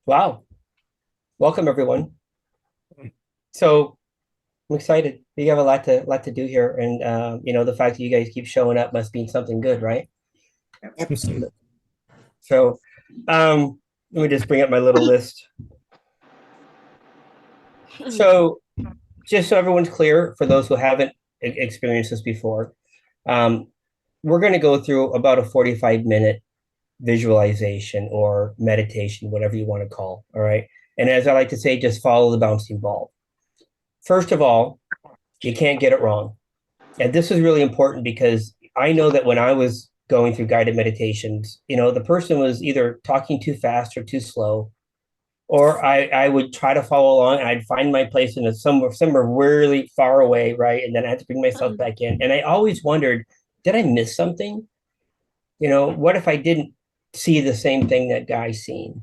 Wow. Welcome everyone. So I'm excited. We have a lot to do here. And the fact that you guys keep showing up must mean something good, right? Absolutely. So let me just bring up my little list. So just so everyone's clear, for those who haven't experienced this before, um, we're going to go through about a 45-minute visualization or meditation, whatever you want to call. All right. And as I like to say, just follow the bouncing ball. First of all, you can't get it wrong. And this is really important because I know that when I was going through guided meditations, the person was either talking too fast or too slow, or I would try to follow along and I'd find my place in somewhere really far away, right? And then I had to bring myself back in. And I always wondered, did I miss something? What if I didn't see the same thing that guy's seen?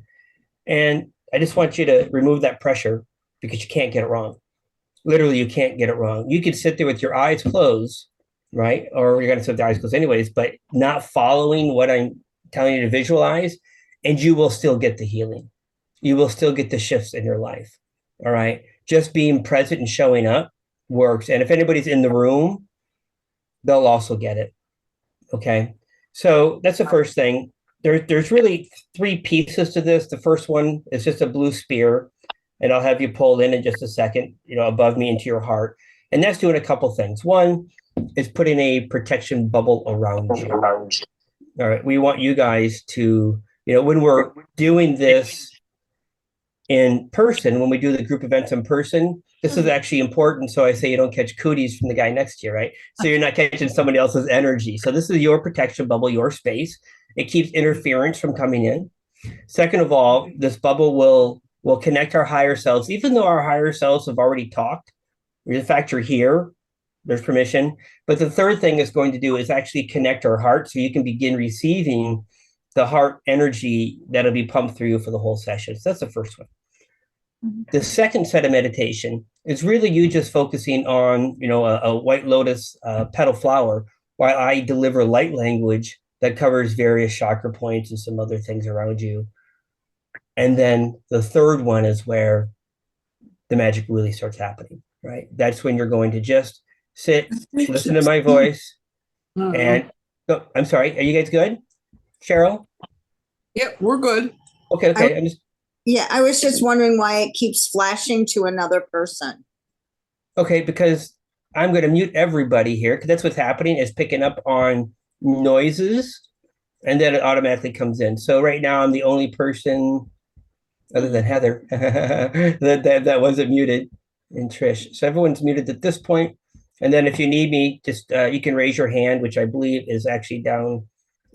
And I just want you to remove that pressure because you can't get it wrong. Literally, you can't get it wrong. You could sit there with your eyes closed, right? Or you're going to sit with the eyes closed anyways, but not following what I'm telling you to visualize, and you will still get the healing. You will still get the shifts in your life. All right. Just being present and showing up works. And if anybody's in the room, they'll also get it. Okay. So that's the first thing. There's really three pieces to this. The first one is just a blue spear, and I'll have you pull in just a second, above me into your heart. And that's doing a couple things. One is putting a protection bubble around you. All right. We want you guys to, when we're doing this in person, when we do the group events in person, this is actually important. So I say you don't catch cooties from the guy next to you, right? So you're not catching somebody else's energy. So this is your protection bubble, your space. It keeps interference from coming in. Second of all, this bubble will connect our higher selves, even though our higher selves have already talked. The fact you're here, there's permission. But the third thing it's going to do is actually connect our heart so you can begin receiving the heart energy that'll be pumped through you for the whole session. So that's the first one. The second set of meditation is really you just focusing on, a white lotus petal flower while I deliver light language that covers various chakra points and some other things around you. And then the third one is where the magic really starts happening, right? That's when you're going to just sit, listen to my voice, Uh-huh. and oh, I'm sorry, are you guys good? Cheryl? Yep, we're good. Okay, I, okay. I'm just yeah, I was just wondering why it keeps flashing to another person. okay, because I'm going to mute everybody here because that's what's happening is picking up on noises and then it automatically comes in. So right now I'm the only person other than Heather that wasn't muted and Trish. So everyone's muted at this point. And then if you need me, just you can raise your hand, which I believe is actually down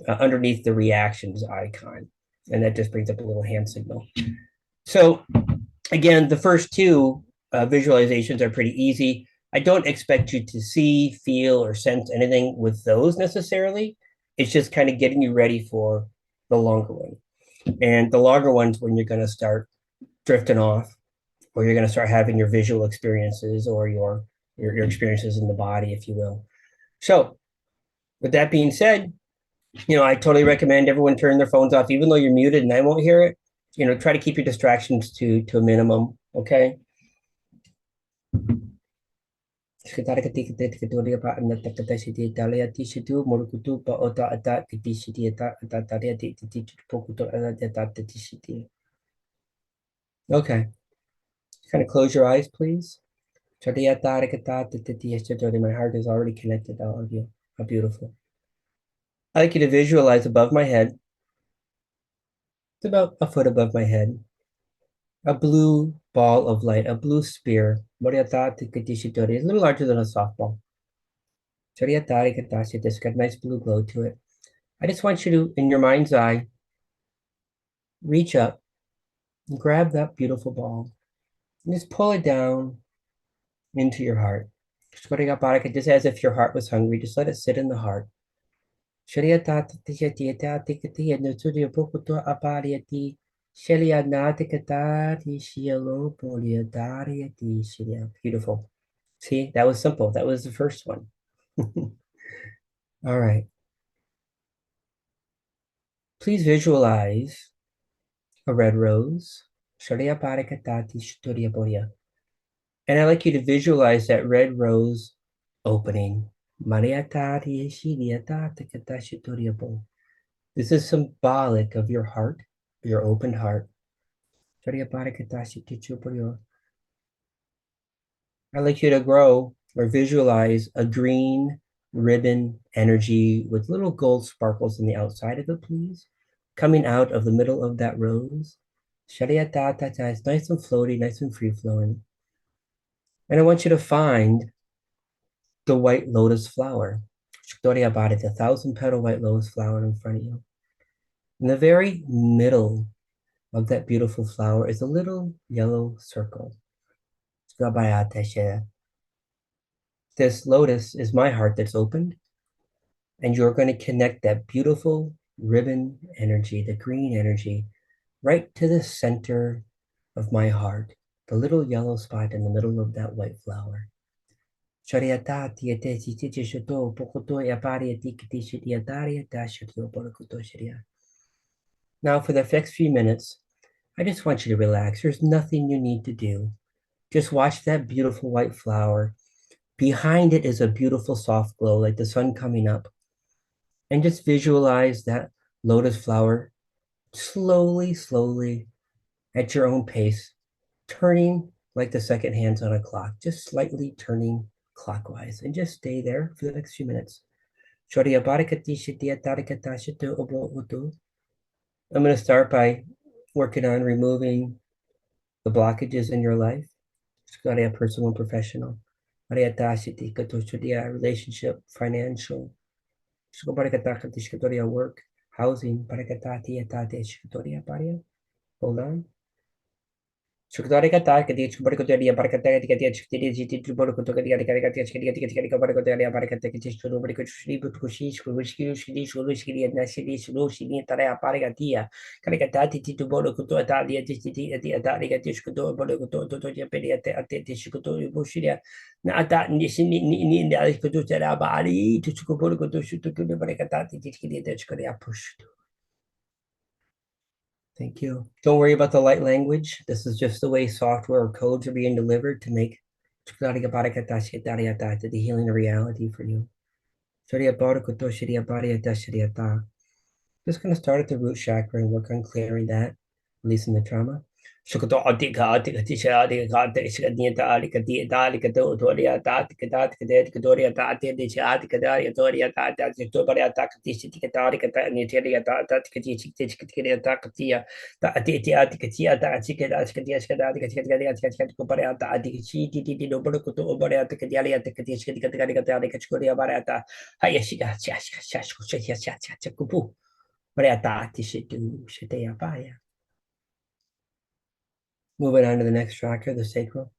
underneath the reactions icon. And that just brings up a little hand signal. So again, the first two visualizations are pretty easy. I don't expect you to see, feel, or sense anything with those necessarily. It's just kind of getting you ready for the longer one. And the longer ones when you're going to start drifting off, or you're going to start having your visual experiences or your experiences in the body, if you will. So, with that being said, I totally recommend everyone turn their phones off, even though you're muted and I won't hear it. Try to keep your distractions to a minimum. Okay. Sekitar ketika kedua pa anda kata sidi dalia ti situ morukutu pa ota ata kiti sidi ata ata taria ti ti pokuto ala ata ti sidi. Okay. Kind of close your eyes, please. My heart is already connected to all of you. How beautiful. I like you to visualize above my head. It's about a foot above my head. A blue ball of light, a blue spear. It's a little larger than a softball. It's got a nice blue glow to it. I just want you to, in your mind's eye, reach up and grab that beautiful ball and just pull it down into your heart. Just as if your heart was hungry, just let it sit in the heart. Beautiful. See, that was simple. That was the first one. All right. Please visualize a red rose Sharia Parakatati Shturia Boria. And I'd like you to visualize that red rose opening. Mariatati Shiria Tatakatashi Turiabo. This is symbolic of your heart, your open heart. Sharia Parakatashi Tichupurio. I'd like you to grow or visualize a green ribbon energy with little gold sparkles on the outside of it, please. Coming out of the middle of that rose. Shariatata is nice and floaty, nice and free flowing. And I want you to find the white lotus flower. Shuktoriya Bhati, the 1,000-petal white lotus flower in front of you. In the very middle of that beautiful flower is a little yellow circle. This lotus is my heart that's opened, and you're going to connect that beautiful ribbon energy, the green energy, right to the center of my heart, the little yellow spot in the middle of that white flower. Now, for the next few minutes, I just want you to relax. There's nothing you need to do. Just watch that beautiful white flower. Behind it is a beautiful soft glow, like the sun coming up. And just visualize that lotus flower slowly, slowly, at your own pace, turning like the second hands on a clock, just slightly turning clockwise. And just stay there for the next few minutes. I'm going to start by working on removing the blockages in your life. Personal and professional. Relationship, financial. Work, housing. Hold on. Thank you. Don't worry about the light language. This is just the way software or codes are being delivered to make the healing a reality for you. Just going to start at the root chakra and work on clearing that, releasing the trauma. Moving on to the next chakra, the sacral.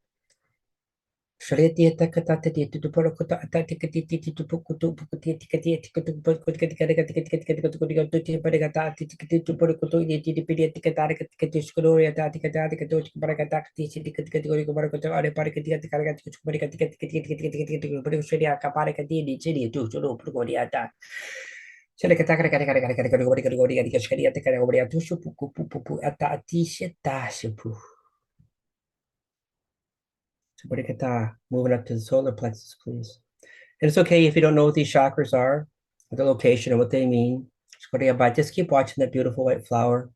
Moving up to the solar plexus, please. And it's okay if you don't know what these chakras are, the location, and what they mean. Just keep watching that beautiful white flower.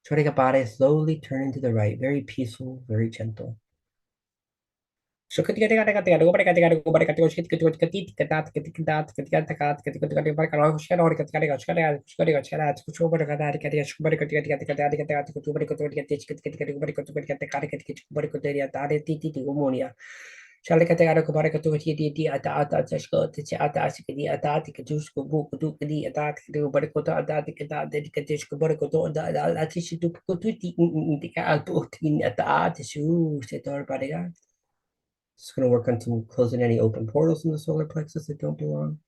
Slowly turning to the right, very peaceful, very gentle. Just going to work on some closing any open portals in the solar plexus that don't belong.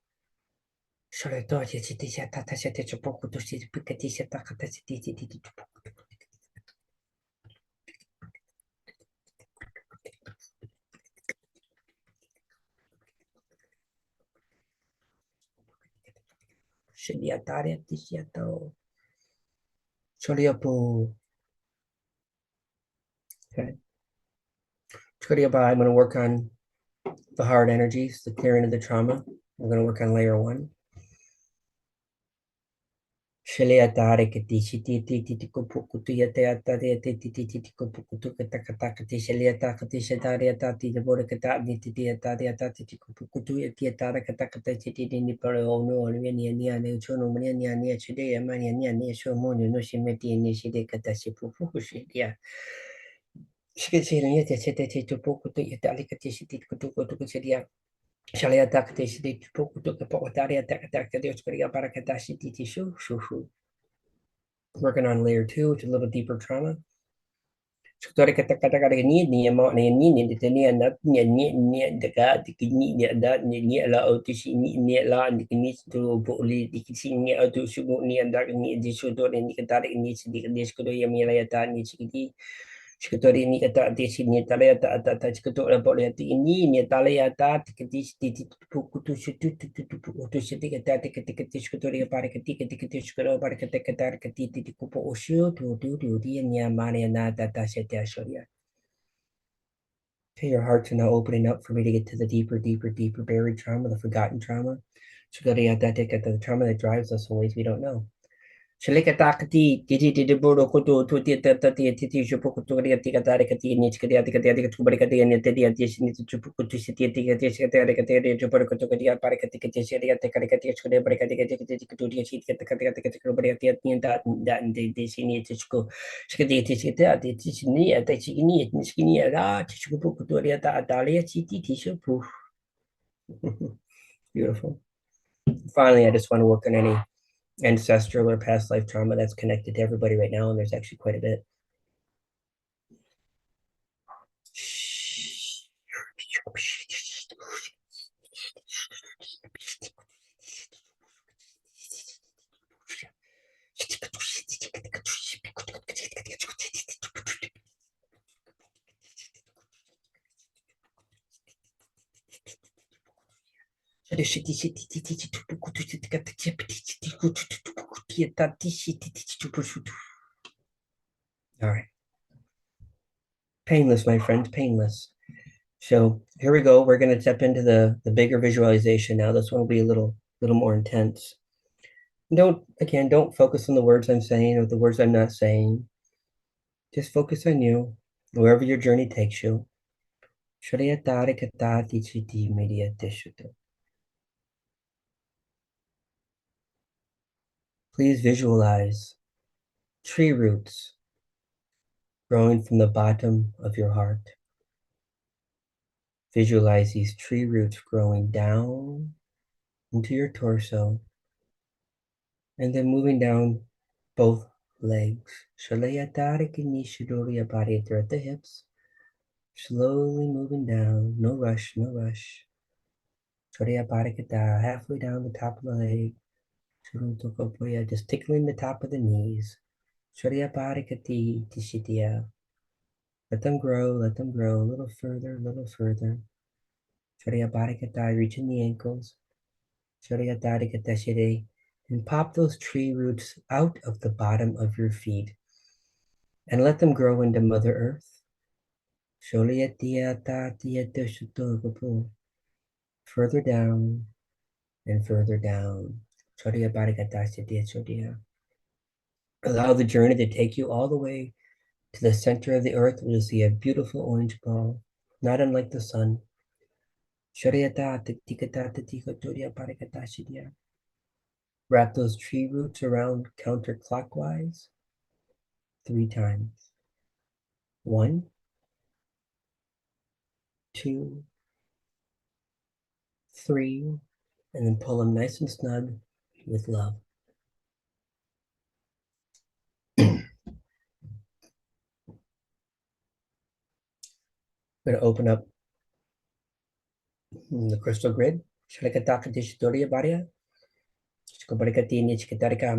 Okay. I'm going to work on the hard energies, the clearing of the trauma. We're going to work on layer 1. Working on layer 2, which is a little deeper trauma. Shikatori ni kata desi ni talaya ta shikatora boleh ti ini ni talaya ta tikati titi puku tu shitu tu shiti kata tikati shikatori para kati shikatori para kati titi kupo oshu tu dia ni amane na ta shete ashoria. Okay, your hearts are now opening up for me to get to the deeper buried trauma, the forgotten trauma. Shikatori the trauma that drives us in ways we don't know. Shalikataki, Titi Buru Kutu, Tuti, Titi, Shupukuria, Tikatari, Nichkadia, Tubarikati, and Teddy, Chupukutu City, Tikatari, Chupukuria, Parakatikati, Tekati, Barikati, that and they see need to school. Shikati, Tishini, Tachini, Nishkini, Tishupukuria, Dalia, City, Tishu. Beautiful. Finally, I just want to work on any ancestral or past life trauma that's connected to everybody right now, and there's actually quite a bit. All right. Painless, my friends, painless. So here we go. We're going to step into the bigger visualization now. This one will be a little more intense. Don't focus on the words I'm saying or the words I'm not saying. Just focus on you, wherever your journey takes you. Please visualize tree roots growing from the bottom of your heart. Visualize these tree roots growing down into your torso and then moving down both legs. They're at the hips. Slowly moving down. No rush, no rush. Halfway down the top of the leg. Just tickling the top of the knees. Let them grow a little further, a little further. Reaching the ankles. And pop those tree roots out of the bottom of your feet and let them grow into Mother Earth. Further down and further down. Allow the journey to take you all the way to the center of the earth where you'll see a beautiful orange ball, not unlike the sun. Wrap those tree roots around counterclockwise 3 times. 1, 2, 3, and then pull them nice and snug with love. We're going to open up the crystal grid. I'm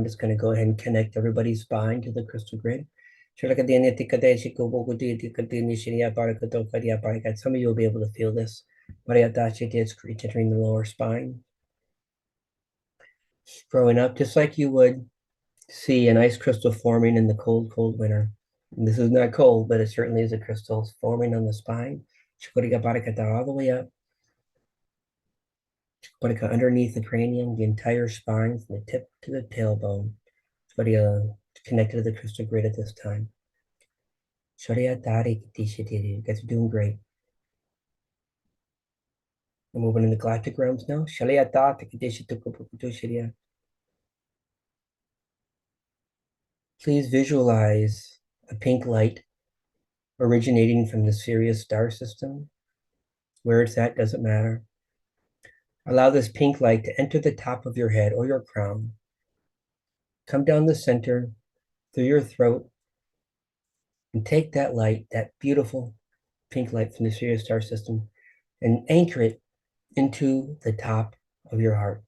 just going to go ahead and connect everybody's spine to the crystal grid. Some of you will be able to feel this. It's entering the lower spine. Growing up, just like you would see an ice crystal forming in the cold winter. This is not cold, but it certainly is a crystal forming on the spine. All the way up. Underneath the cranium, the entire spine, from the tip to the tailbone. Connected to the crystal grid at this time. You guys are doing great. We're moving in the galactic realms now. Please visualize a pink light originating from the Sirius star system. Where it's at doesn't matter. Allow this pink light to enter the top of your head or your crown. Come down the center through your throat and take that light, that beautiful pink light from the Sirius star system, and anchor it into the top of your heart.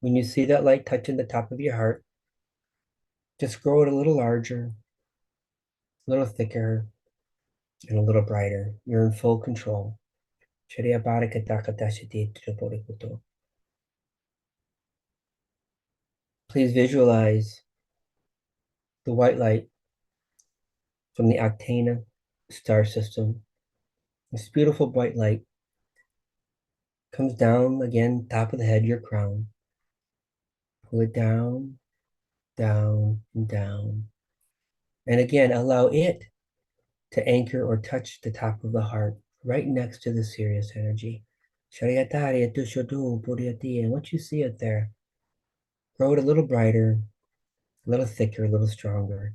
When you see that light touching the top of your heart, just grow it a little larger, a little thicker, and a little brighter. You're in full control. Please visualize the white light from the Octana star system. This beautiful white light comes down again, top of the head, your crown. Pull it down, down, and down. And again, allow it to anchor or touch the top of the heart, right next to the Sirius energy. And once you see it there, grow it a little brighter, a little thicker, a little stronger.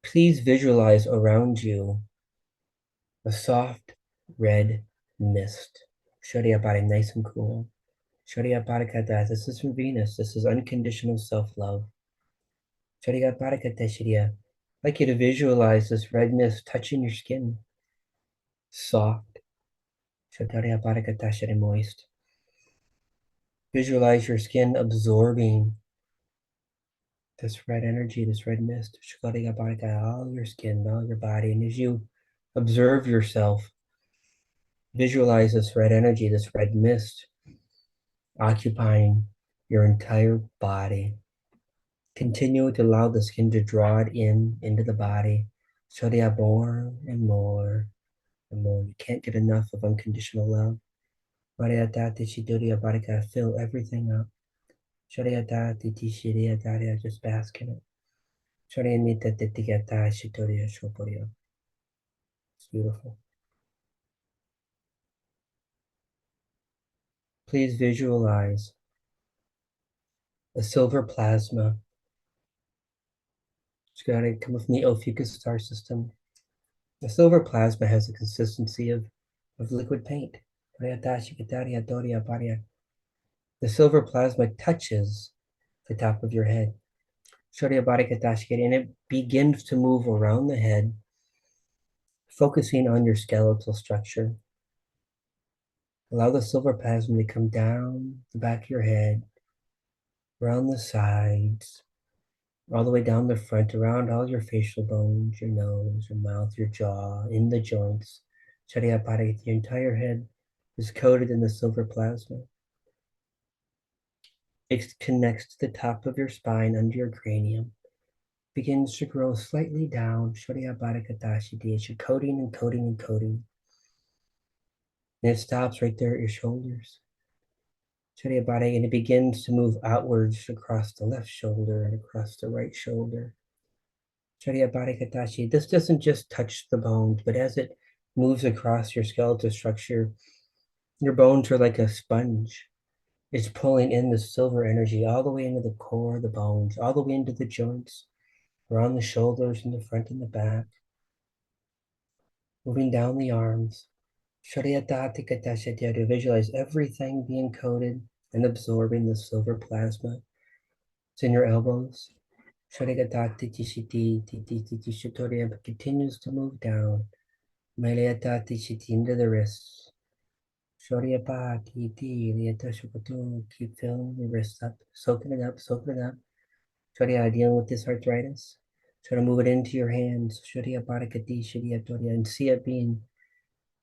Please visualize around you a soft red mist. Nice and cool. This is from Venus. This is unconditional self-love. I'd like you to visualize this red mist touching your skin. Soft. Moist. Visualize your skin absorbing this red energy, this red mist. All your skin, all your body. And as you observe yourself, visualize this red energy, this red mist occupying your entire body. Continue to allow the skin to draw it in into the body. More and more and more. You can't get enough of unconditional love. Fill everything up. Just bask in it. It's beautiful. Please visualize a silver plasma. It's got to come from the Ophiuchus star system. The silver plasma has a consistency of liquid paint. The silver plasma touches the top of your head. And it begins to move around the head, focusing on your skeletal structure. Allow the silver plasma to come down the back of your head, around the sides, all the way down the front, around all your facial bones, your nose, your mouth, your jaw, in the joints. Your entire head is coated in the silver plasma. It connects to the top of your spine under your cranium. Begins to grow slightly down. It's your coating and coating and coating. And it stops right there at your shoulders. And it begins to move outwards across the left shoulder and across the right shoulder. This doesn't just touch the bones, but as it moves across your skeletal structure, your bones are like a sponge. It's pulling in the silver energy all the way into the core of the bones, all the way into the joints, around the shoulders and the front and the back, moving down the arms. To visualize everything being coated and absorbing the silver plasma. It's in your elbows. Continues to move down. Into the wrists. Keep filling the wrists up, soaking it up, soaking it up. Dealing with this arthritis. Try to move it into your hands. And see it being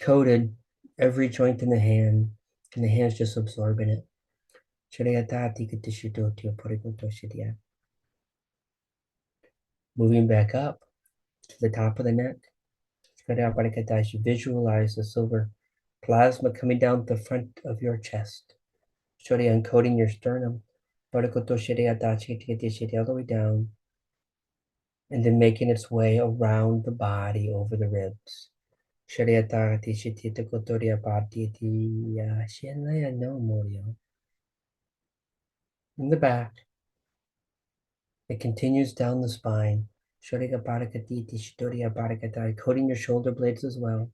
coated every joint in the hand, and the hands just absorbing it. Moving back up to the top of the neck. Visualize the silver plasma coming down the front of your chest. Uncoating your sternum. All the way down. And then making its way around the body over the ribs. In the back, it continues down the spine. Coating your shoulder blades as well.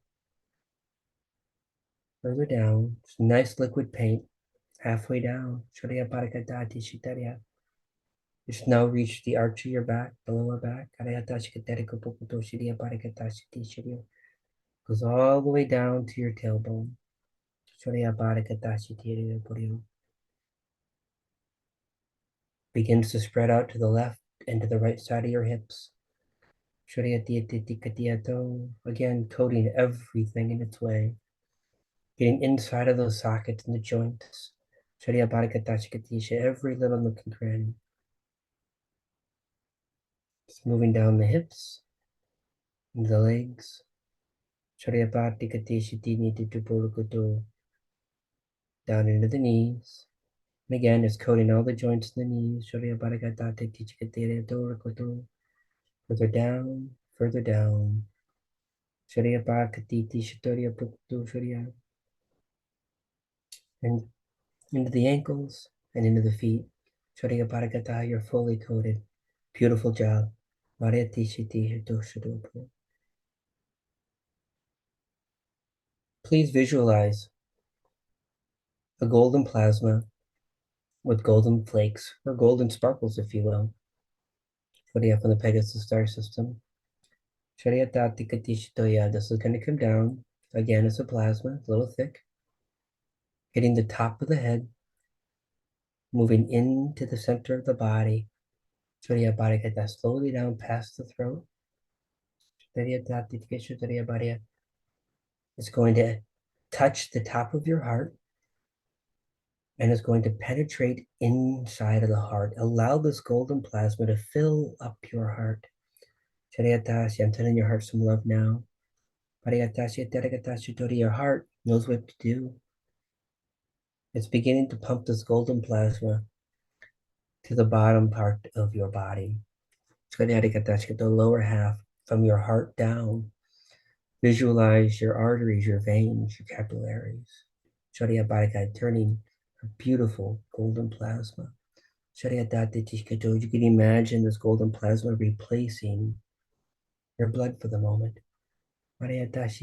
Further down, nice liquid paint. Halfway down. Just now reach the arch of your back, the lower back. Goes all the way down to your tailbone. Begins to spread out to the left and to the right side of your hips. Again, coating everything in its way. Getting inside of those sockets and the joints. Every little nook and cranny. Just moving down the hips, into the legs. Down into the knees. And again, it's coating all the joints in the knees. Further down, further down. And into the ankles and into the feet. You're fully coated. Beautiful job. Please visualize a golden plasma with golden flakes, or golden sparkles, if you will, from the Pegasus star system. This is going to come down. Again, it's a plasma, a little thick. Hitting the top of the head, moving into the center of the body. Slowly down past the throat. It's going to touch the top of your heart and is going to penetrate inside of the heart. Allow this golden plasma to fill up your heart. I'm telling your heart some love now. Your heart knows what to do. It's beginning to pump this golden plasma to the bottom part of your body. The lower half from your heart down. Visualize your arteries, your veins, your capillaries. Turning a beautiful golden plasma. You can imagine this golden plasma replacing your blood for the moment. This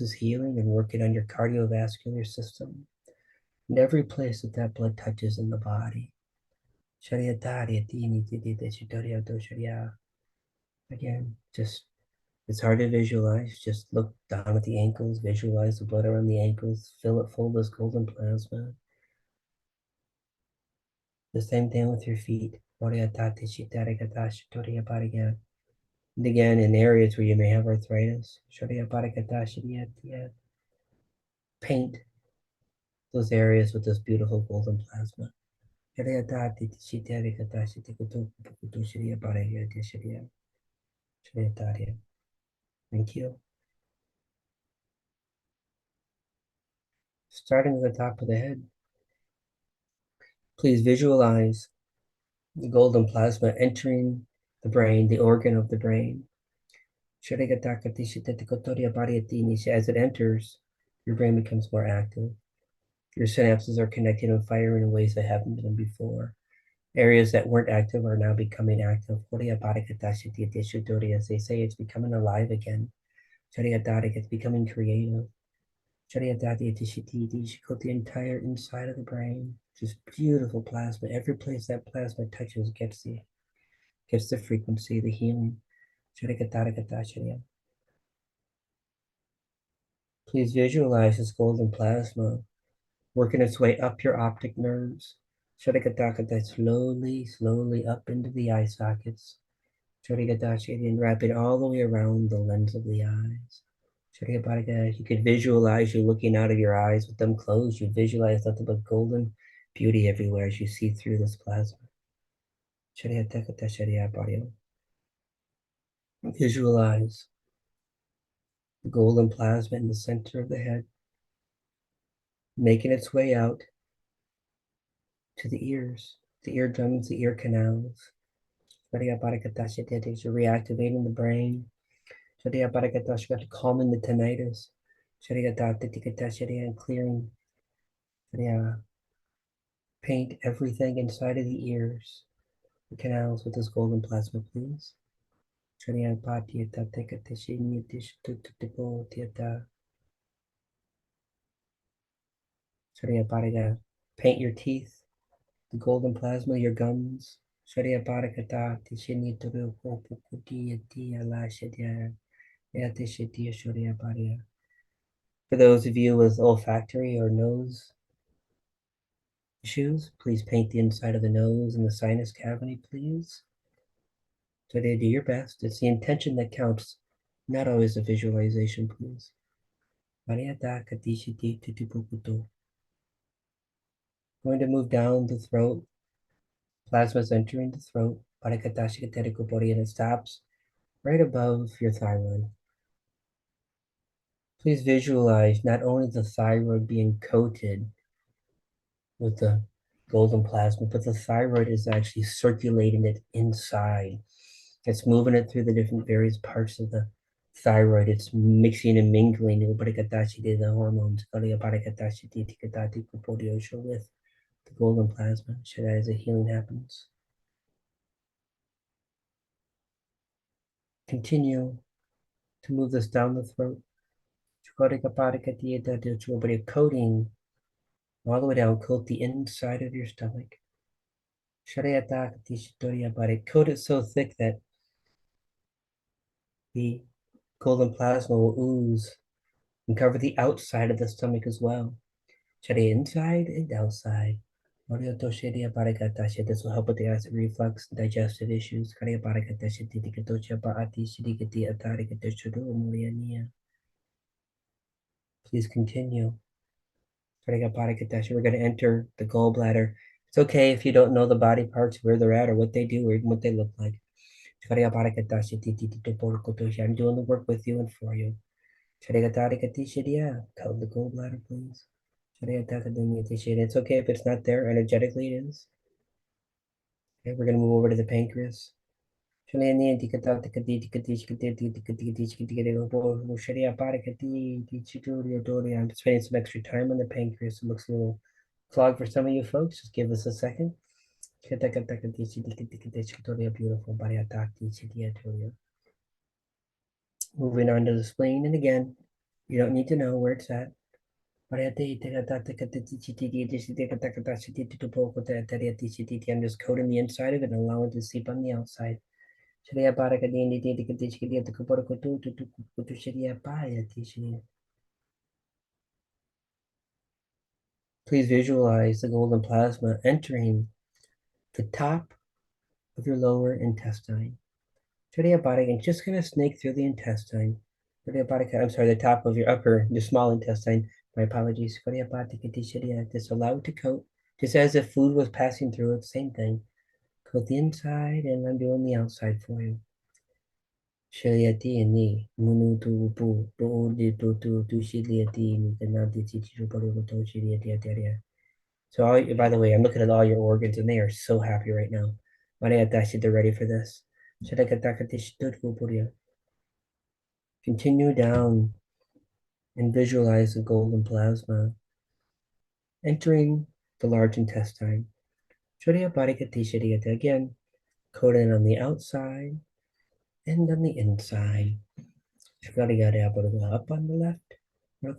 is healing and working on your cardiovascular system and every place that that blood touches in the body. Again, just it's hard to visualize. Just look down at the ankles, visualize the blood around the ankles, fill it full of this golden plasma. The same thing with your feet. And again, in areas where you may have arthritis, paint those areas with this beautiful golden plasma. Thank you. Starting at the top of the head, please visualize the golden plasma entering the brain, the organ of the brain. As it enters, your brain becomes more active. Your synapses are connected and firing in ways that haven't been before. Areas that weren't active are now becoming active. As they say, it's becoming alive again. It's becoming creative. Coat the entire inside of the brain. Just beautiful plasma. Every place that plasma touches gets the frequency, the healing. Please visualize this golden plasma working its way up your optic nerves. Slowly, slowly up into the eye sockets. And wrap it all the way around the lens of the eyes. You could visualize you looking out of your eyes with them closed. You visualize nothing but golden beauty everywhere as you see through this plasma. Visualize the golden plasma in the center of the head, making its way out to the ears, the eardrums, the ear canals. You're reactivating the brain. Calming the tinnitus. And clearing. Paint everything inside of the ears, the canals with this golden plasma, please. Paint your teeth, the golden plasma, your gums. For those of you with olfactory or nose issues, please paint the inside of the nose and the sinus cavity, please. Today, do your best. It's the intention that counts, not always the visualization, please. Going to move down the throat. Plasma's entering the throat. And it stops right above your thyroid. Please visualize not only the thyroid being coated with the golden plasma, but the thyroid is actually circulating it inside. It's moving it through the different various parts of the thyroid. It's mixing and mingling the hormones with the golden plasma as the healing happens. Continue to move this down the throat. Coating all the way down, coat the inside of your stomach. Coat it so thick that the golden plasma will ooze and cover the outside of the stomach as well. Inside and outside. This will help with the acid reflux, digestive issues. Please continue. We're going to enter the gallbladder. It's okay if you don't know the body parts, where they're at, or what they do, or even what they look like. I'm doing the work with you and for you. Cover the gallbladder, please. It's okay if it's not there. Energetically, it is. Okay, we're going to move over to the pancreas. I'm spending some extra time on the pancreas. It looks a little clogged for some of you folks. Just give us a second. Beautiful. Moving on to the spleen, and again, you don't need to know where it's at. I'm just coating the inside of it and allowing it to seep on the outside. Please visualize the golden plasma entering the top of your lower intestine. And just going to snake through the intestine. I'm sorry, the top of your upper, the small intestine. My apologies. Just allow it to coat, just as if food was passing through it. Same thing. Coat the inside, and I'm doing the outside for you. So, by the way, I'm looking at all your organs, and they are so happy right now. They're ready for this. Continue down and visualize the golden plasma entering the large intestine. Again, coat it on the outside and on the inside. Up on the left. Well,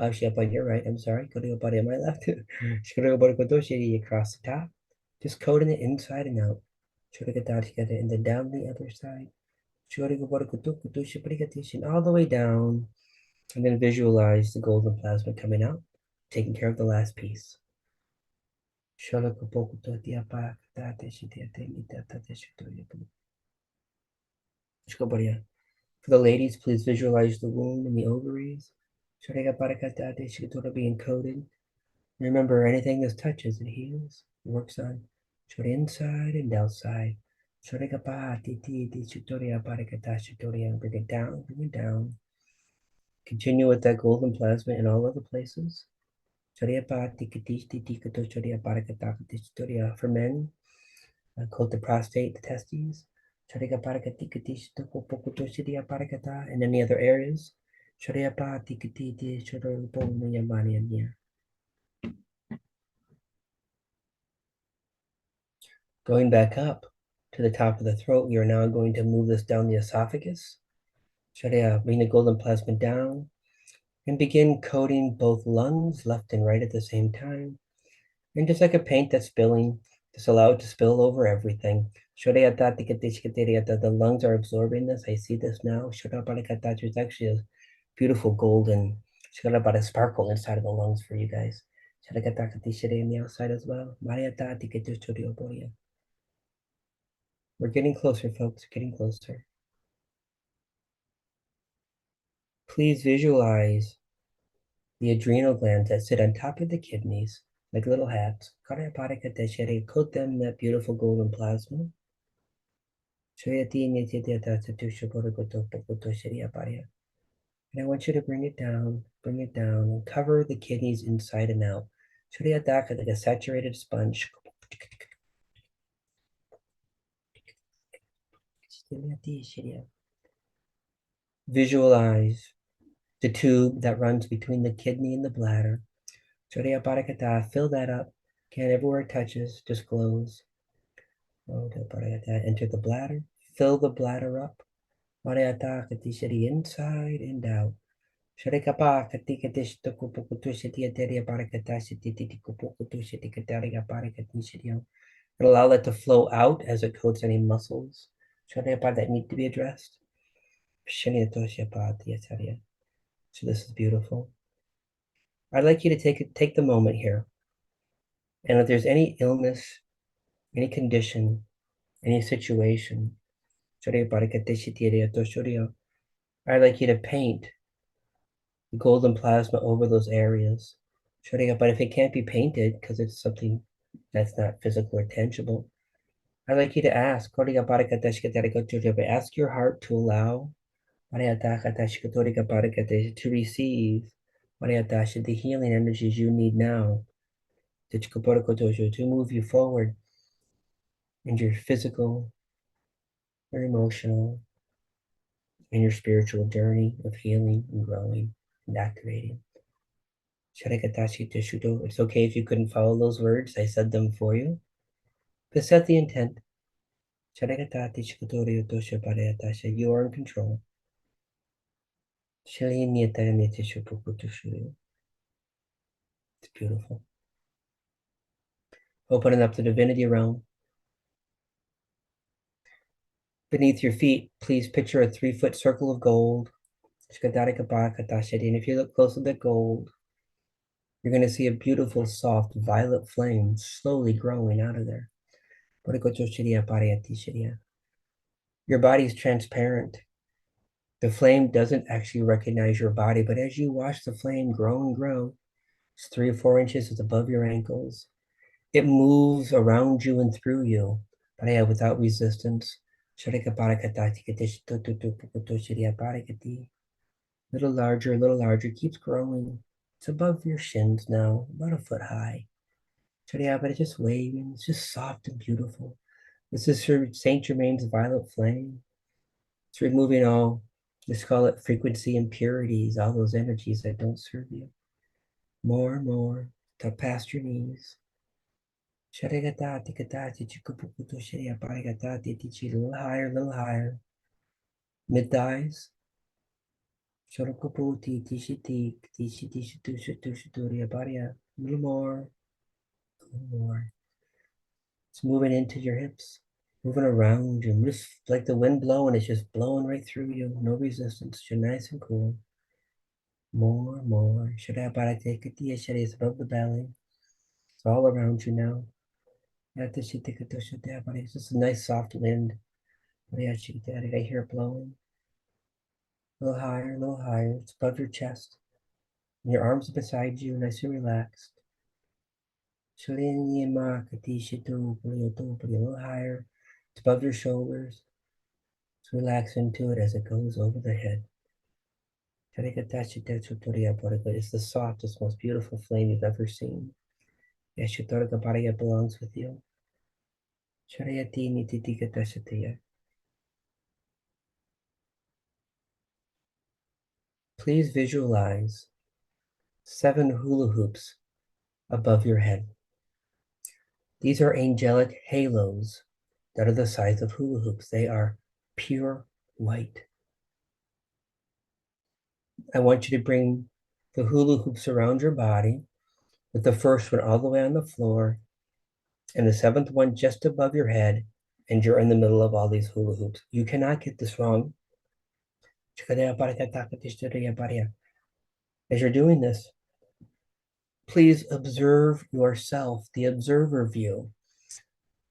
actually, up on your right. I'm sorry. On my left. Across the top. Just coating it inside and out. And then down the other side. All the way down. And then visualize the golden plasma coming out, taking care of the last piece. For the ladies, please visualize the womb and the ovaries. Being coated. Remember, anything this touches, it heals, works on. Inside and outside. Bring it down, bring it down. Continue with that golden plasma in all other places. For men, coat the prostate, the testes, and any other areas. Going back up to the top of the throat, we are now going to move this down the esophagus. Bring the golden plasma down and begin coating both lungs, left and right at the same time. And just like a paint that's spilling, just allow it to spill over everything. The lungs are absorbing this. I see this now. There's actually a beautiful golden sparkle inside of the lungs for you guys. In the outside as well. We're getting closer, folks, getting closer. Please visualize the adrenal glands that sit on top of the kidneys like little hats. Coat them in that beautiful golden plasma. And I want you to bring it down, and cover the kidneys inside and out. Like a saturated sponge. Visualize the tube that runs between the kidney and the bladder. Fill that up. Can everywhere it touches, just glows. Enter the bladder. Fill the bladder up. Inside and out. And allow that to flow out as it coats any muscles that need to be addressed. So this is beautiful. I'd like you to take the moment here. And if there's any illness, any condition, any situation, I'd like you to paint the golden plasma over those areas. But if it can't be painted because it's something that's not physical or tangible, I'd like you to ask your heart to allow to receive the healing energies you need now to move you forward in your physical, your emotional, and your spiritual journey of healing and growing and activating. It's okay if you couldn't follow those words. I said them for you. But set the intent. You are in control. It's beautiful. Opening up the divinity realm. Beneath your feet, please picture a 3-foot circle of gold. And if you look close at the gold, you're going to see a beautiful, soft, violet flame slowly growing out of there. Your body is transparent. The flame doesn't actually recognize your body, but as you watch the flame grow and grow, it's 3 or 4 inches, it's above your ankles. It moves around you and through you, without resistance. Little larger, keeps growing. It's above your shins now, about a foot high. But it's just waving, it's just soft and beautiful. This is Saint Germain's violet flame. It's removing all, let's call it frequency impurities, all those energies that don't serve you. More and more, up past your knees. A little higher, little higher. Mid thighs. A little more, a little more. It's moving into your hips, moving around you, just like the wind blowing, it's just blowing right through you, no resistance. You're nice and cool. More. It's above the belly. all around you now. It's just a nice soft wind. I hear it blowing. A little higher, a little higher. It's above your chest. And your arms are beside you, nice and relaxed. A little higher. It's above your shoulders. Just relax into it as it goes over the head. It's the softest, most beautiful flame you've ever seen. It belongs with you. Please visualize 7 hula hoops above your head. These are angelic halos that are the size of hula hoops. They are pure white. I want you to bring the hula hoops around your body, with the first one all the way on the floor and the 7th one just above your head, and you're in the middle of all these hula hoops. You cannot get this wrong. As you're doing this, please observe yourself, the observer view.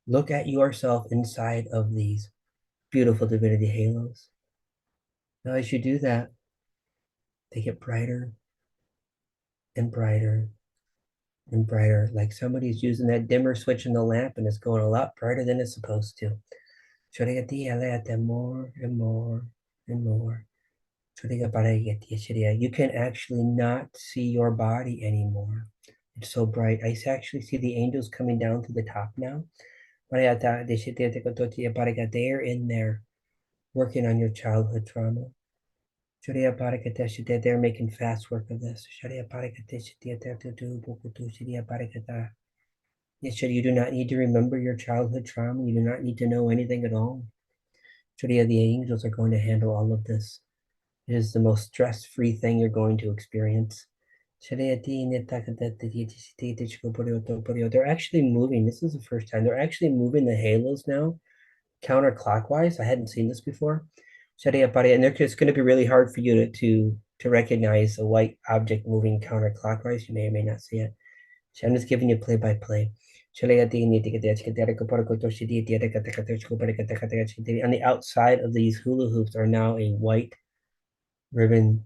Look at yourself inside of these beautiful divinity halos. Now, as you do that, they get brighter and brighter and brighter, like somebody's using that dimmer switch in the lamp and it's going a lot brighter than it's supposed to. More and more and more. You can actually not see your body anymore. It's so bright. I actually see the angels coming down to the top now. They're in there working on your childhood trauma. They're making fast work of this. You do not need to remember your childhood trauma. You do not need to know anything at all. The angels are going to handle all of this. It is the most stress-free thing you're going to experience. They're actually moving. This is the first time. They're actually moving the halos now counterclockwise. I hadn't seen this before. And it's going to be really hard for you to recognize a white object moving counterclockwise. You may or may not see it. So I'm just giving you play by play. On the outside of these hula hoops are now a white ribbon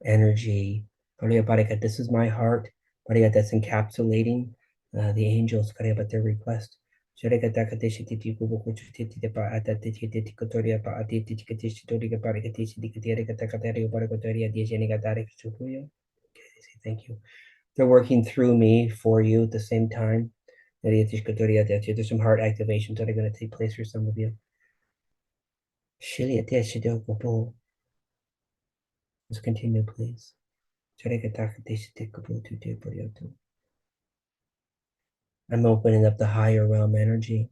energy. This is my heart. That's encapsulating the angels, but their request. Thank you. They're working through me for you at the same time. There's some heart activations that are going to take place for some of you. Let's continue, please. I'm opening up the higher realm energy.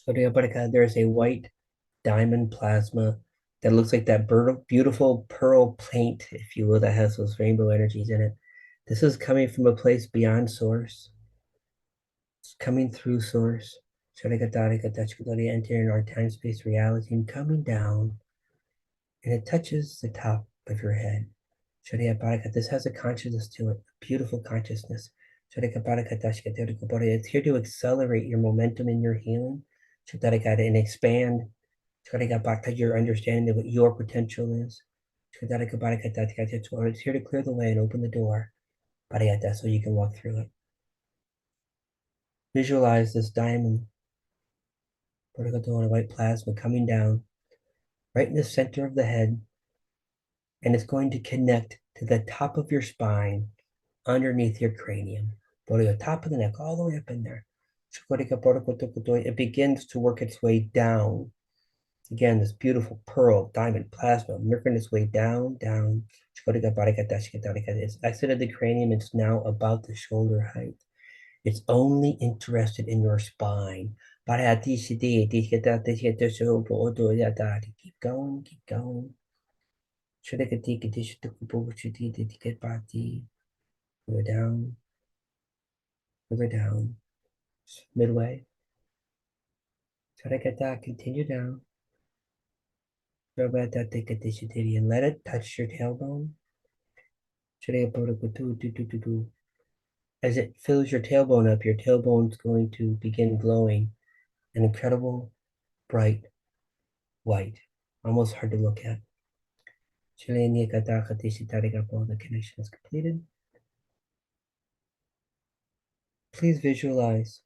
There's a white diamond plasma that looks like that beautiful pearl paint, if you will, that has those rainbow energies in it. This is coming from a place beyond source. It's coming through source. Entering our time-space reality and coming down, and it touches the top of your head. This has a consciousness to it, a beautiful consciousness. It's here to accelerate your momentum in your healing and expand your understanding of what your potential is. It's here to clear the way and open the door so you can walk through it. Visualize this diamond, white plasma coming down right in the center of the head, and it's going to connect to the top of your spine underneath your cranium. The top of the neck, all the way up in there. It begins to work its way down. Again, this beautiful pearl, diamond, plasma, working its way down, down. It's exited the cranium. It's now about the shoulder height. It's only interested in your spine. Keep going, keep going. Further down, further down, midway. Continue down. And let it touch your tailbone. As it fills your tailbone up, your tailbone's going to begin glowing an incredible, bright white, almost hard to look at. The connection is completed. Please visualize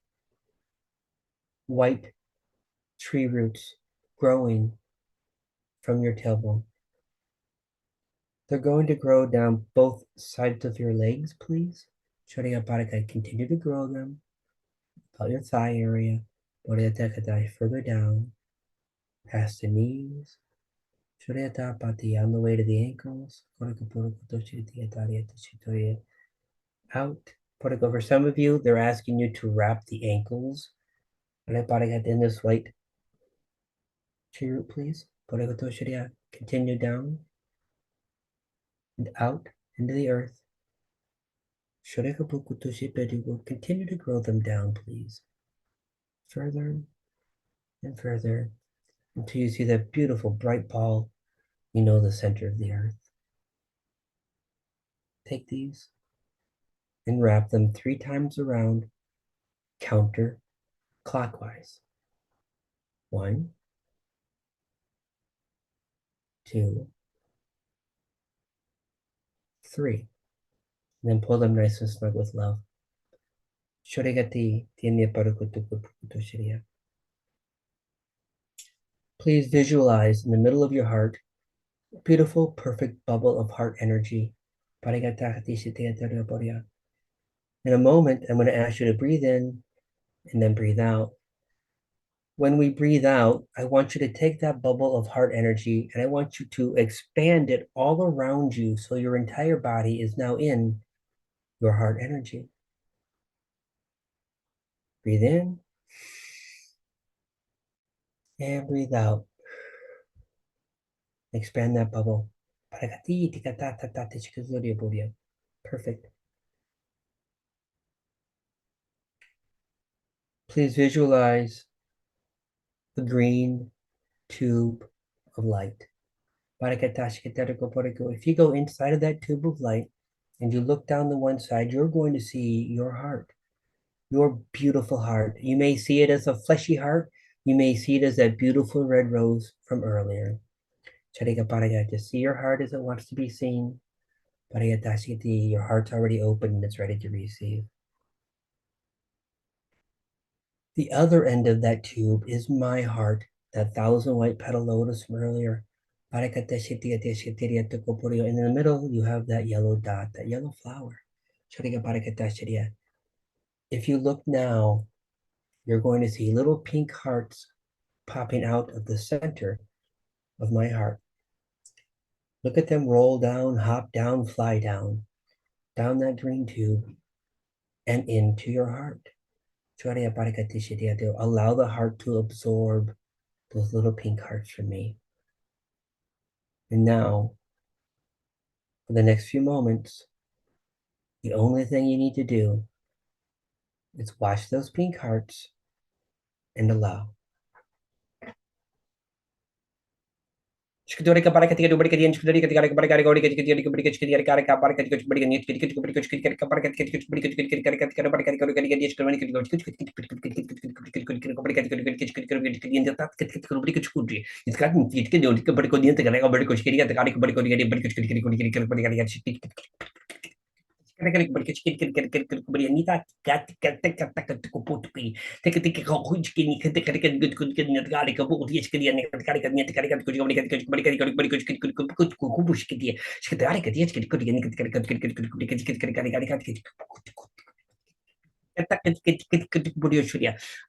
white tree roots growing from your tailbone. They're going to grow down both sides of your legs, please. Continue to grow them about your thigh area. Further down, past the knees. On the way to the ankles. Out. For some of you, they're asking you to wrap the ankles in this white tree root, please. Continue down and out into the earth. Continue to grow them down, please. Further and further until you see that beautiful bright ball, the center of the earth. Take these and wrap them 3 times around, counter clockwise. 1, 2, 3. And then pull them nice and snug with love. Please visualize in the middle of your heart a beautiful, perfect bubble of heart energy. In a moment, I'm going to ask you to breathe in and then breathe out. When we breathe out, I want you to take that bubble of heart energy and I want you to expand it all around you so your entire body is now in your heart energy. Breathe in and breathe out. Expand that bubble. Perfect. Please visualize the green tube of light. If you go inside of that tube of light and you look down the one side, you're going to see your heart, your beautiful heart. You may see it as a fleshy heart. You may see it as that beautiful red rose from earlier. Just see your heart as it wants to be seen. Your heart's already open and it's ready to receive. The other end of that tube is my heart, that 1,000 white petal lotus from earlier. And in the middle, you have that yellow dot, that yellow flower. If you look now, you're going to see little pink hearts popping out of the center of my heart. Look at them roll down, hop down, fly down that green tube and into your heart. Allow the heart to absorb those little pink hearts from me. And now, for the next few moments, the only thing you need to do is watch those pink hearts and allow.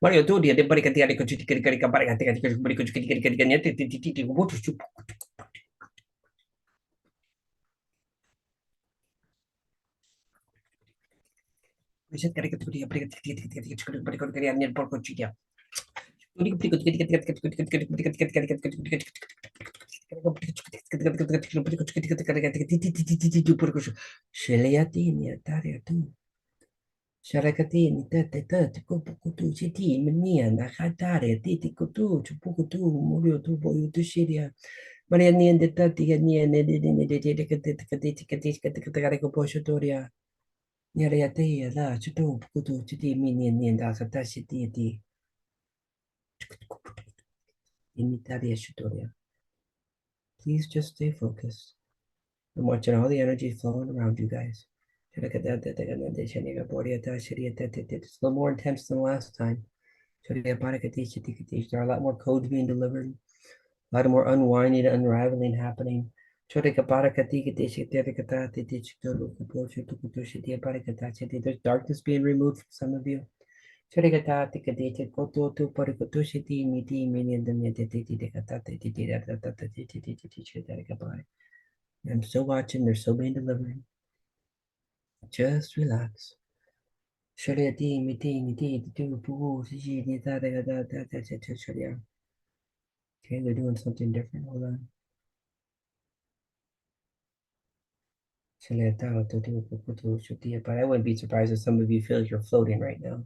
Mario tu dia balik dia ko chiti kiri kiri kabar ganti ganti ko balik ko chiti kiri kiri ganti ti ti ti ti ko tu Bisa kiri kiri kiri balik kiri kiri kiri kiri balik ko kiri ani por ko chiti ya. Kiri kiri kiri kiri kiri kiri kiri kiri kiri kiri kiri kiri kiri Sharakatini tete tete kupukutu chiti menia nakatare titi kutu chupukutu murio tu boyu tu shiria Maria niente tati niente de de de de de de de de de de de de de de de de poshotoria Yada yada yada. Chutu pukutu chuti minion nienda satashi di. Initaria shutoria. Please just stay focused. I'm watching all the energy flowing around you guys. It's a little more intense than last time. There are a lot more codes being delivered, a lot more unwinding and unraveling happening. There's darkness being removed from some of you. I'm still watching, they're still being delivered. Just relax. Okay, they're doing something different. Hold on. But I wouldn't be surprised if some of you feel like you're floating right now.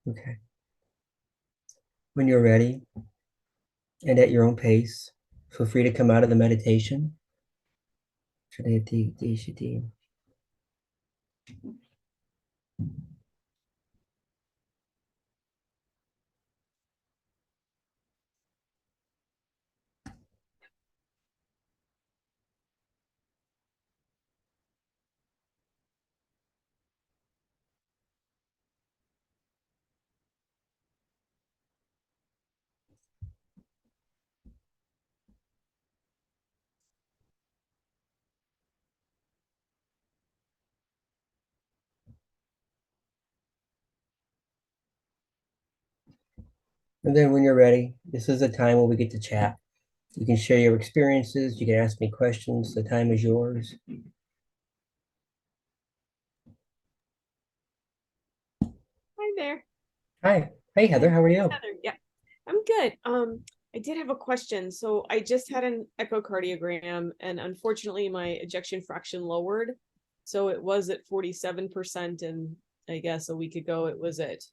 Okay. When you're ready and at your own pace, feel free to come out of the meditation. And then when you're ready, this is the time when we get to chat. You can share your experiences. You can ask me questions. The time is yours. Hi there. Hi. Hey, Heather. How are you? Heather. Yeah, I'm good. I did have a question. So I just had an echocardiogram and unfortunately my ejection fraction lowered. So it was at 47% and I guess a week ago it was at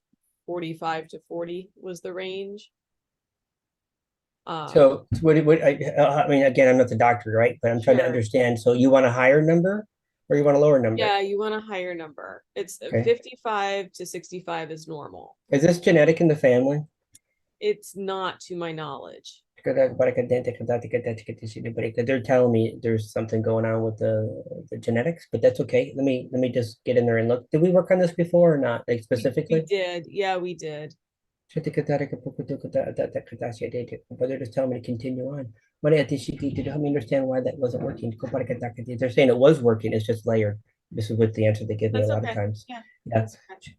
45 to 40 was the range. So I mean, again, I'm not the doctor, right? But I'm trying to Sure. understand. So you want a higher number or you want a lower number? Yeah, you want a higher number. It's Okay. 55 to 65 is normal. Is this genetic in the family? It's not to my knowledge. They're telling me there's something going on with the genetics, but that's okay. Let me just get in there and look. Did we work on this before or not? Like We specifically? did. Yeah, we did. But they're just telling me to continue on. To help me understand why that wasn't working. They're saying it was working, it's just layered. This is what the answer they give me a That's lot of okay. times. Yeah. Yeah. That's okay.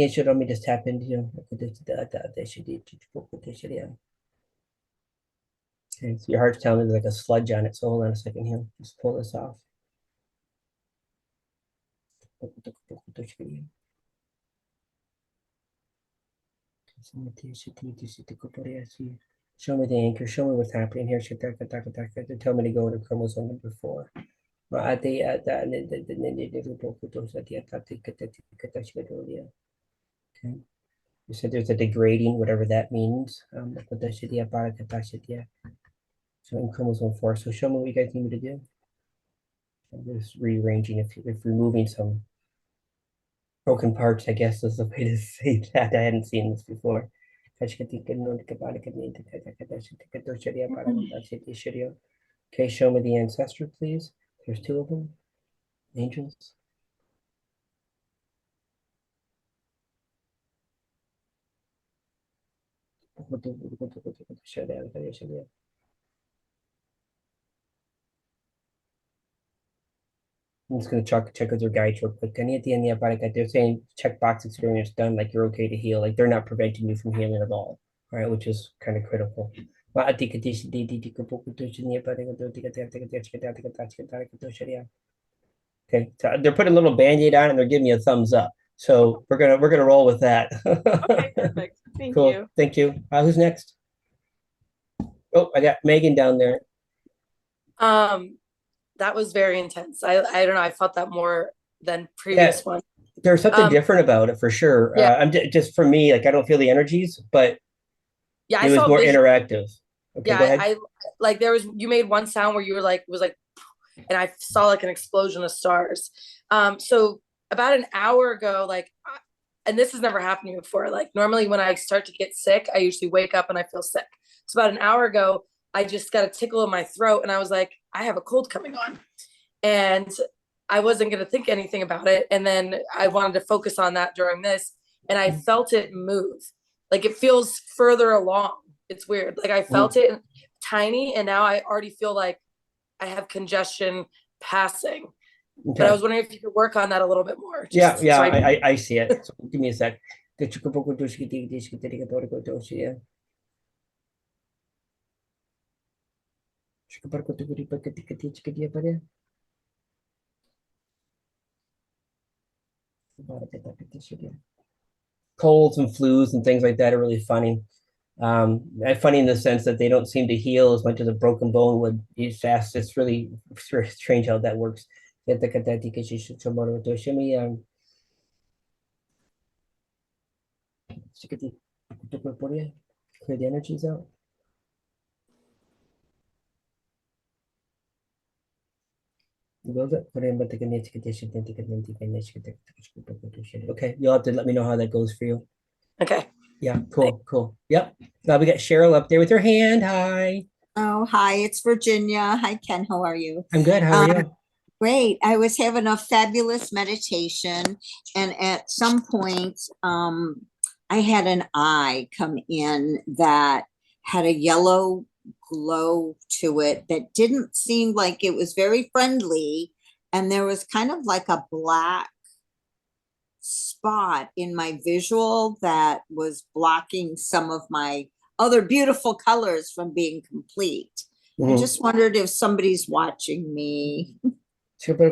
Should let me just tap into you. Okay, so your heart's telling me there's like a sludge on it. So hold on a second here. Just pull this off. Show me the anchor. Show me what's happening here. Tell me to go to chromosome number 4. Okay. You said there's a degrading, whatever that means. So in chromosome 4. So show me what you guys need me to do. I'm just rearranging if removing some broken parts, I guess is the way to say that. I hadn't seen this before. Okay, show me the ancestor, please. There's 2 of them. Angels. I'm just gonna check with your guides real quick. Any at the end of the they're saying checkbox experience done, like you're okay to heal, like they're not preventing you from healing at all, right? Which is kind of critical. Okay, so they're putting a little band-aid on it and they're giving me a thumbs up. So we're gonna roll with that. Okay, perfect. Thank Cool. you. Thank you. Who's next? Oh, I got Megan down there. That was very intense. I don't know. I felt that more than previous one. There's something different about it for sure. Yeah. I'm just for me, like I don't feel the energies, but Yeah, it was more interactive. Okay, go ahead. I like you made one sound where you were like, it was like, and I saw like an explosion of stars. So about an hour ago, like, and this has never happened to me before. Like normally when I start to get sick, I usually wake up and I feel sick. So about an hour ago, I just got a tickle in my throat and I was like, I have a cold coming on. And I wasn't going to think anything about it. And then I wanted to focus on that during this. And I felt it move. Like it feels further along. It's weird. Like I felt it tiny. And now I already feel like I have congestion passing. Okay. But I was wondering if you could work on that a little bit more. Yeah, I see it. So give me a sec. Colds and flus and things like that are really funny. Funny in the sense that they don't seem to heal as much as a broken bone would. It's fast. It's really strange how that works. Clear the energies out. Okay, you'll have to let me know how that goes for you. Okay. Yeah, cool. Yep. Now we got Cheryl up there with her hand. Hi. Oh, hi, it's Virginia. Hi, Ken. How are you? I'm good. How are you? Great. I was having a fabulous meditation, and at some point, I had an eye come in that had a yellow glow to it that didn't seem like it was very friendly, and there was kind of like a black spot in my visual that was blocking some of my other beautiful colors from being complete. I just wondered if somebody's watching me. You're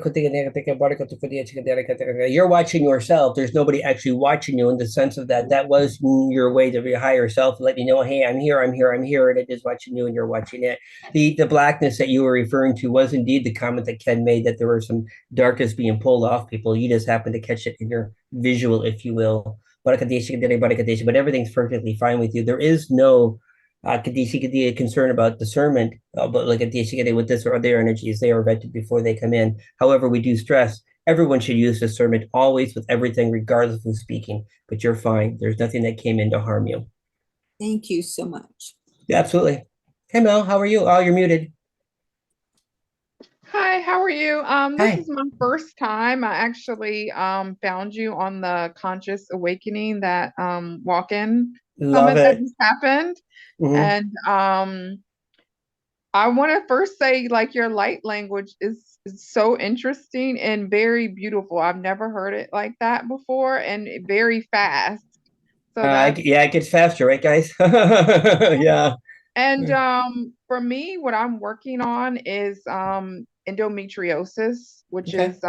watching yourself. There's nobody actually watching you in the sense of that. That was your way to your higher self, let you know, hey, I'm here, and it is watching you, and you're watching it. The blackness that you were referring to was indeed the comment that Ken made, that there were some darkness being pulled off people. You just happened to catch it in your visual, if you will. But everything's perfectly fine with you. There is no concern about discernment, but like with this or other energies, they are vetted before they come in. However, we do stress everyone should use discernment always with everything, regardless of who's speaking. But you're fine. There's nothing that came in to harm you. Thank you so much. Yeah, absolutely. Hey Mel, how are you? Oh, you're muted. Hi, how are you? Hi. This is my first time. I actually found you on the Conscious Awakening, that walk-in summit that just happened. And I want to first say, like, your light language is so interesting and very beautiful. I've never heard it like that before, and very fast. So yeah, it gets faster, right, guys? Yeah. And for me, what I'm working on is endometriosis, which is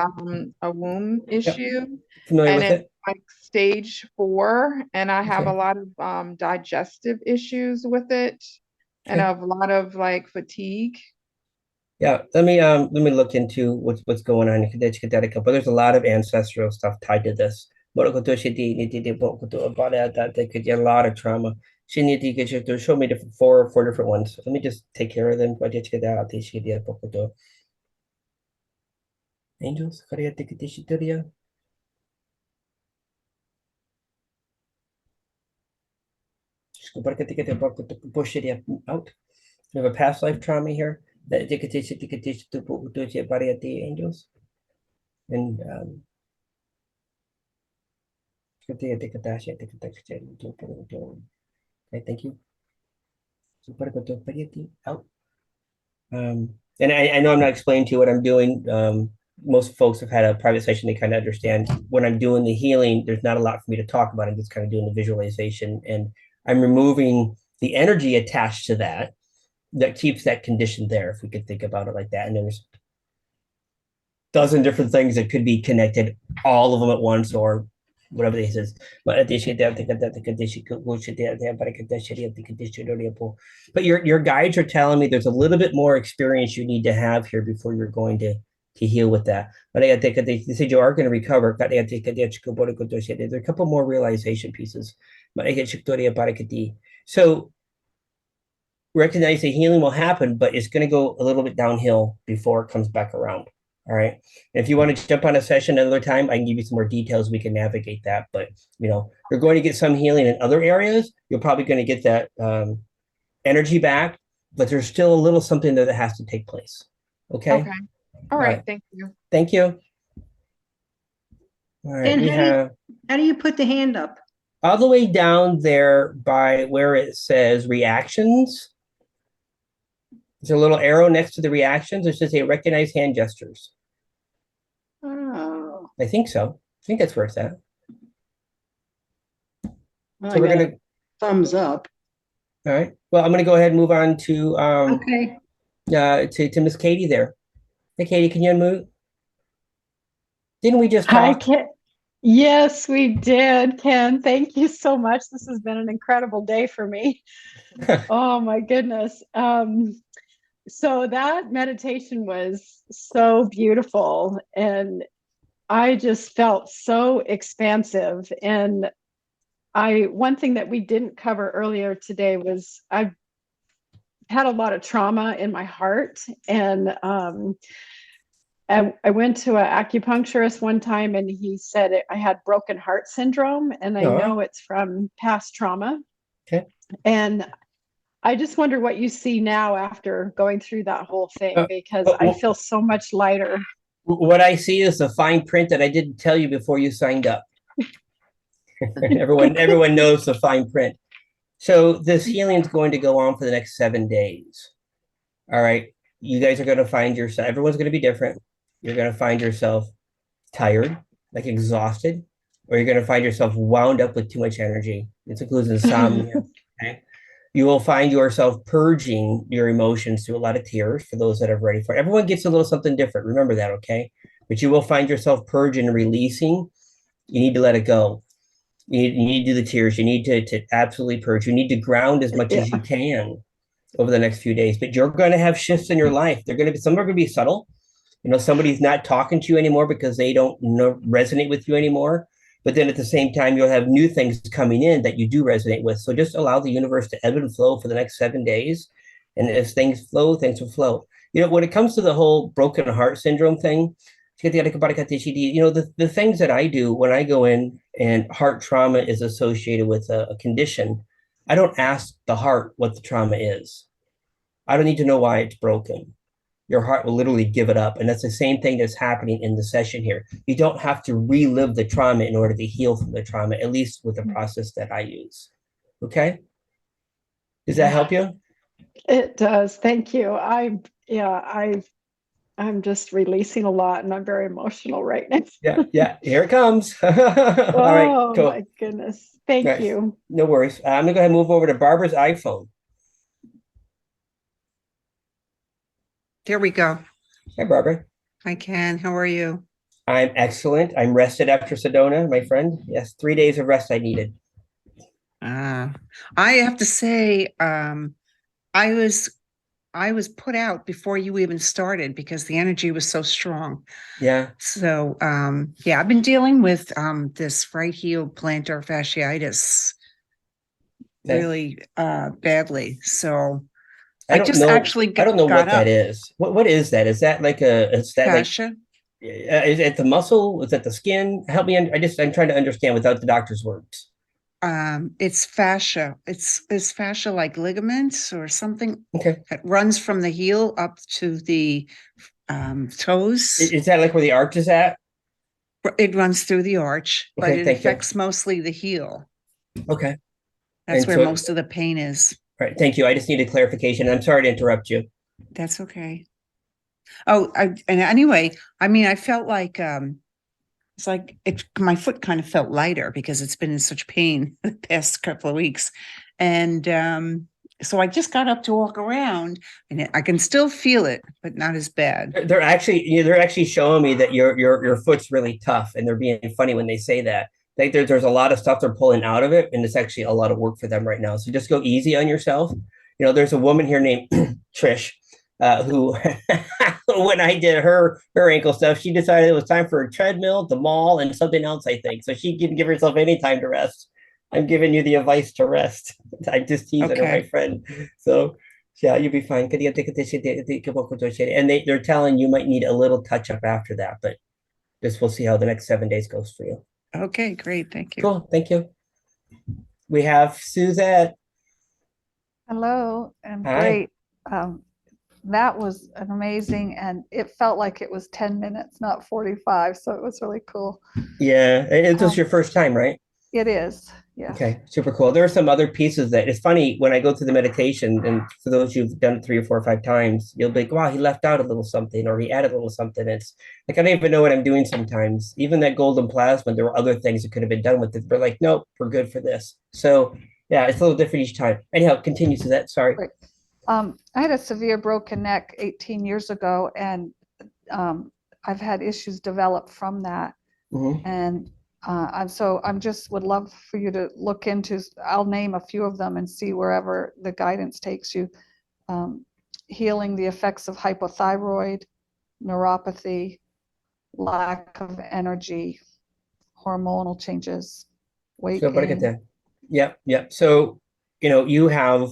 a womb issue. Familiar and with it's it? like stage 4, and I have a lot of digestive issues with it, and a lot of like fatigue. Yeah, let me look into what's going on. But there's a lot of ancestral stuff tied to this. About that they could get a lot of trauma. She need to get you to show me four different ones. Let me just take care of them. Angels, push it out. We have a past life trauma here. That angels. And okay, thank you. Out. And I know I'm not explaining to you what I'm doing. Most folks have had a private session, they kind of understand when I'm doing the healing, there's not a lot for me to talk about. I'm just kind of doing the visualization, and I'm removing the energy attached to that keeps that condition there, if we could think about it like that. And there's a dozen different things that could be connected, all of them at once, or whatever they says. But your guides are telling me there's a little bit more experience you need to have here before you're going to to heal with that. But I think they said you are going to recover. There's a couple more realization pieces. So recognize the healing will happen, but it's going to go a little bit downhill before it comes back around. All right. And if you want to jump on a session another time, I can give you some more details. We can navigate that. But you're going to get some healing in other areas. You're probably going to get that energy back, but there's still a little something there that has to take place. Okay. Okay. All right. Thank you. Thank you. All right. And how do you put the hand up? All the way down there by where it says reactions. There's a little arrow next to the reactions. It says recognize hand gestures. Oh, I think so. I think that's where it's at. well, So we're going to, thumbs up. all right. Well, I'm going to go ahead and move on to Okay. to Miss Katie there. Hey, Katie, can you unmute? Didn't we just Hi, talk? Ken. Yes, we did, Ken. Thank you so much. This has been an incredible day for me. Oh my goodness. So that meditation was so beautiful, and I just felt so expansive. And one thing that we didn't cover earlier today was I've had a lot of trauma in my heart, and I went to an acupuncturist one time, and he said I had broken heart syndrome, and I know it's from past trauma. Okay. And I just wonder what you see now after going through that whole thing, because I feel so much lighter. What I see is the fine print that I didn't tell you before you signed up. Everyone knows the fine print. So this healing is going to go on for the next 7 days. All right. You guys are going to find yourself, everyone's going to be different. You're going to find yourself tired, like exhausted, or you're going to find yourself wound up with too much energy. This includes insomnia. Okay. You will find yourself purging your emotions through a lot of tears for those that are ready for it. Everyone gets a little something different. Remember that, okay? But you will find yourself purging and releasing. You need to let it go. You need to do the tears. You need to absolutely purge. You need to ground as much as you can over the next few days. But you're going to have shifts in your life. They're going to be, some are going to be subtle. Somebody's not talking to you anymore because they don't resonate with you anymore. But then at the same time, you'll have new things coming in that you do resonate with. So just allow the universe to ebb and flow for the next 7 days. And as things flow, things will flow. When it comes to the whole broken heart syndrome thing, the things that I do when I go in and heart trauma is associated with a condition, I don't ask the heart what the trauma is. I don't need to know why it's broken. Your heart will literally give it up. And that's the same thing that's happening in the session here. You don't have to relive the trauma in order to heal from the trauma, at least with the process that I use. Okay? Does that help you? It does. Thank you. I'm just releasing a lot, and I'm very emotional right now. Yeah. Here it comes. All Oh, right, cool. My goodness. Thank you. No worries. I'm going to go ahead and move over to Barbara's iPhone. There we go. Hi, Barbara. Hi, Ken. How are you? I'm excellent. I'm rested after Sedona, my friend. Yes, 3 days of rest I needed. I have to say, I was put out before you even started because the energy was so strong. Yeah. So, I've been dealing with this right heel plantar fasciitis really badly. So I don't know what that is. What is that? Is that like fascia? Is it the muscle? Is that the skin? Help me. I'm trying to understand without the doctor's words. It's fascia. It's fascia like ligaments or something. Okay. It runs from the heel up to the toes. Is that like where the arch is at? It runs through the arch, but Okay, it affects mostly the heel. Okay. That's where most of the pain is. Right. Thank you. I just needed clarification. I'm sorry to interrupt you. That's okay. Oh, and anyway, I felt like it's like my foot kind of felt lighter because it's been in such pain the past couple of weeks. And so I just got up to walk around, and I can still feel it, but not as bad. They're actually showing me that your foot's really tough, and they're being funny when they say that. Like there's a lot of stuff they're pulling out of it, and it's actually a lot of work for them right now. So just go easy on yourself. There's a woman here named Trish who when I did her ankle stuff, she decided it was time for a treadmill, the mall, and something else, I think. So she didn't give herself any time to rest. I'm giving you the advice to rest. I'm just teasing her, my Okay. friend. So yeah, you'll be fine. And they're telling you might need a little touch up after that, but just we'll see how the next 7 days goes for you. Okay, great. Thank you. Cool. Thank you. We have Suzette. Hello and Hi. great. That was an amazing, and it felt like it was 10 minutes, not 45. So it was really cool. Yeah, it was your first time, right? It is. Yes. Okay, super cool. There are some other pieces that it's funny when I go through the meditation, and for those who've done it 3 or 4 or 5 times, you'll be like, wow, he left out a little something or he added a little something. It's like I don't even know what I'm doing sometimes. Even that golden plasma, there were other things that could have been done with it. We're like, nope, we're good for this. So yeah, it's a little different each time. Anyhow, continue to that. Sorry. Right. I had a severe broken neck 18 years ago, and I've had issues develop from that. Mhm. And I'm just would love for you to look into, I'll name a few of them and see wherever the guidance takes you. Healing the effects of hypothyroid, neuropathy, lack of energy, hormonal changes, weight So, but I get gain. that. Yep, yep. So, you have,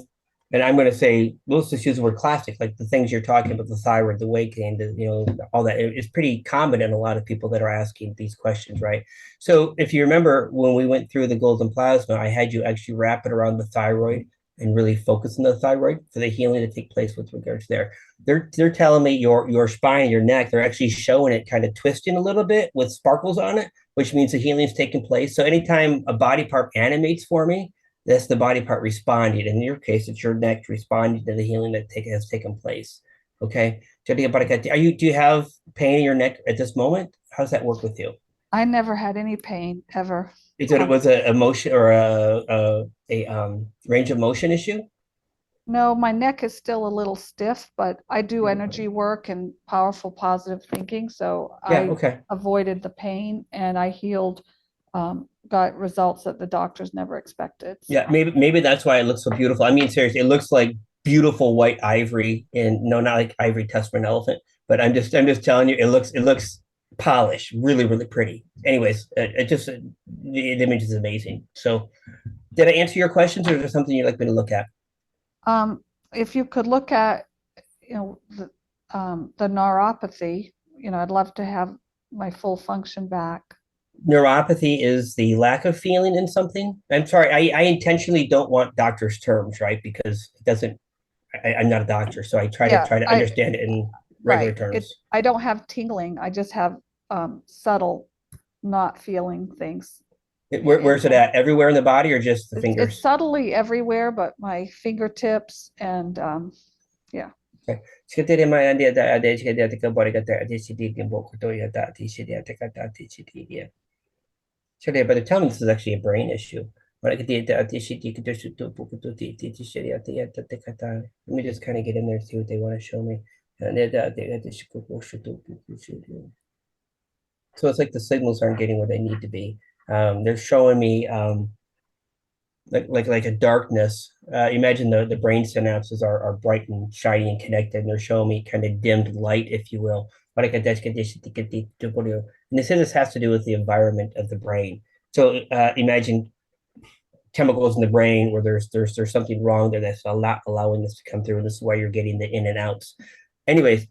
and I'm going to say, let's just use the word classic, like the things you're talking about, the thyroid, the weight gain, all that. It's pretty common in a lot of people that are asking these questions, right? So, if you remember when we went through the golden plasma, I had you actually wrap it around the thyroid and really focus on the thyroid for the healing to take place with regards there. They're telling me your spine, your neck, they're actually showing it kind of twisting a little bit with sparkles on it, which means the healing is taking place. So anytime a body part animates for me, that's the body part responding. In your case, it's your neck responding to the healing that has taken place. Okay. Do you have pain in your neck at this moment? How does that work with you? I never had any pain ever. You said it was a motion or a range of motion issue? No, my neck is still a little stiff, but I do energy work and powerful positive thinking. So Yeah, I okay. avoided the pain and I healed, got results that the doctors never expected. Yeah, maybe that's why it looks so beautiful. I mean, seriously, it looks like beautiful white ivory, and no, not like ivory tusked for an elephant, but I'm just telling you, it looks polished, really, really pretty. Anyways, the image is amazing. So, did I answer your questions, or is there something you'd like me to look at? Um, if you could look at, the neuropathy, I'd love to have my full function back. Neuropathy is the lack of feeling in something. I'm sorry, I intentionally don't want doctor's terms, right? Because it doesn't. I'm not a doctor, so I try to Yeah, try to understand it in regular right. terms. I don't have tingling. I just have subtle not feeling things. Where's it at? Everywhere in the body or just the It's fingers? subtly everywhere, but my fingertips and yeah. Okay. So but they're telling me this is actually a brain issue. Let me just kind of get in there and see what they want to show me. So it's like the signals aren't getting where they need to be. They're showing me like a darkness. Imagine the brain synapses are bright and shiny and connected, and they're showing me kind of dimmed light, if you will. And they say this has to do with the environment of the brain. So imagine chemicals in the brain where there's something wrong there that's not allowing this to come through. And this is why you're getting the in and outs. Anyways,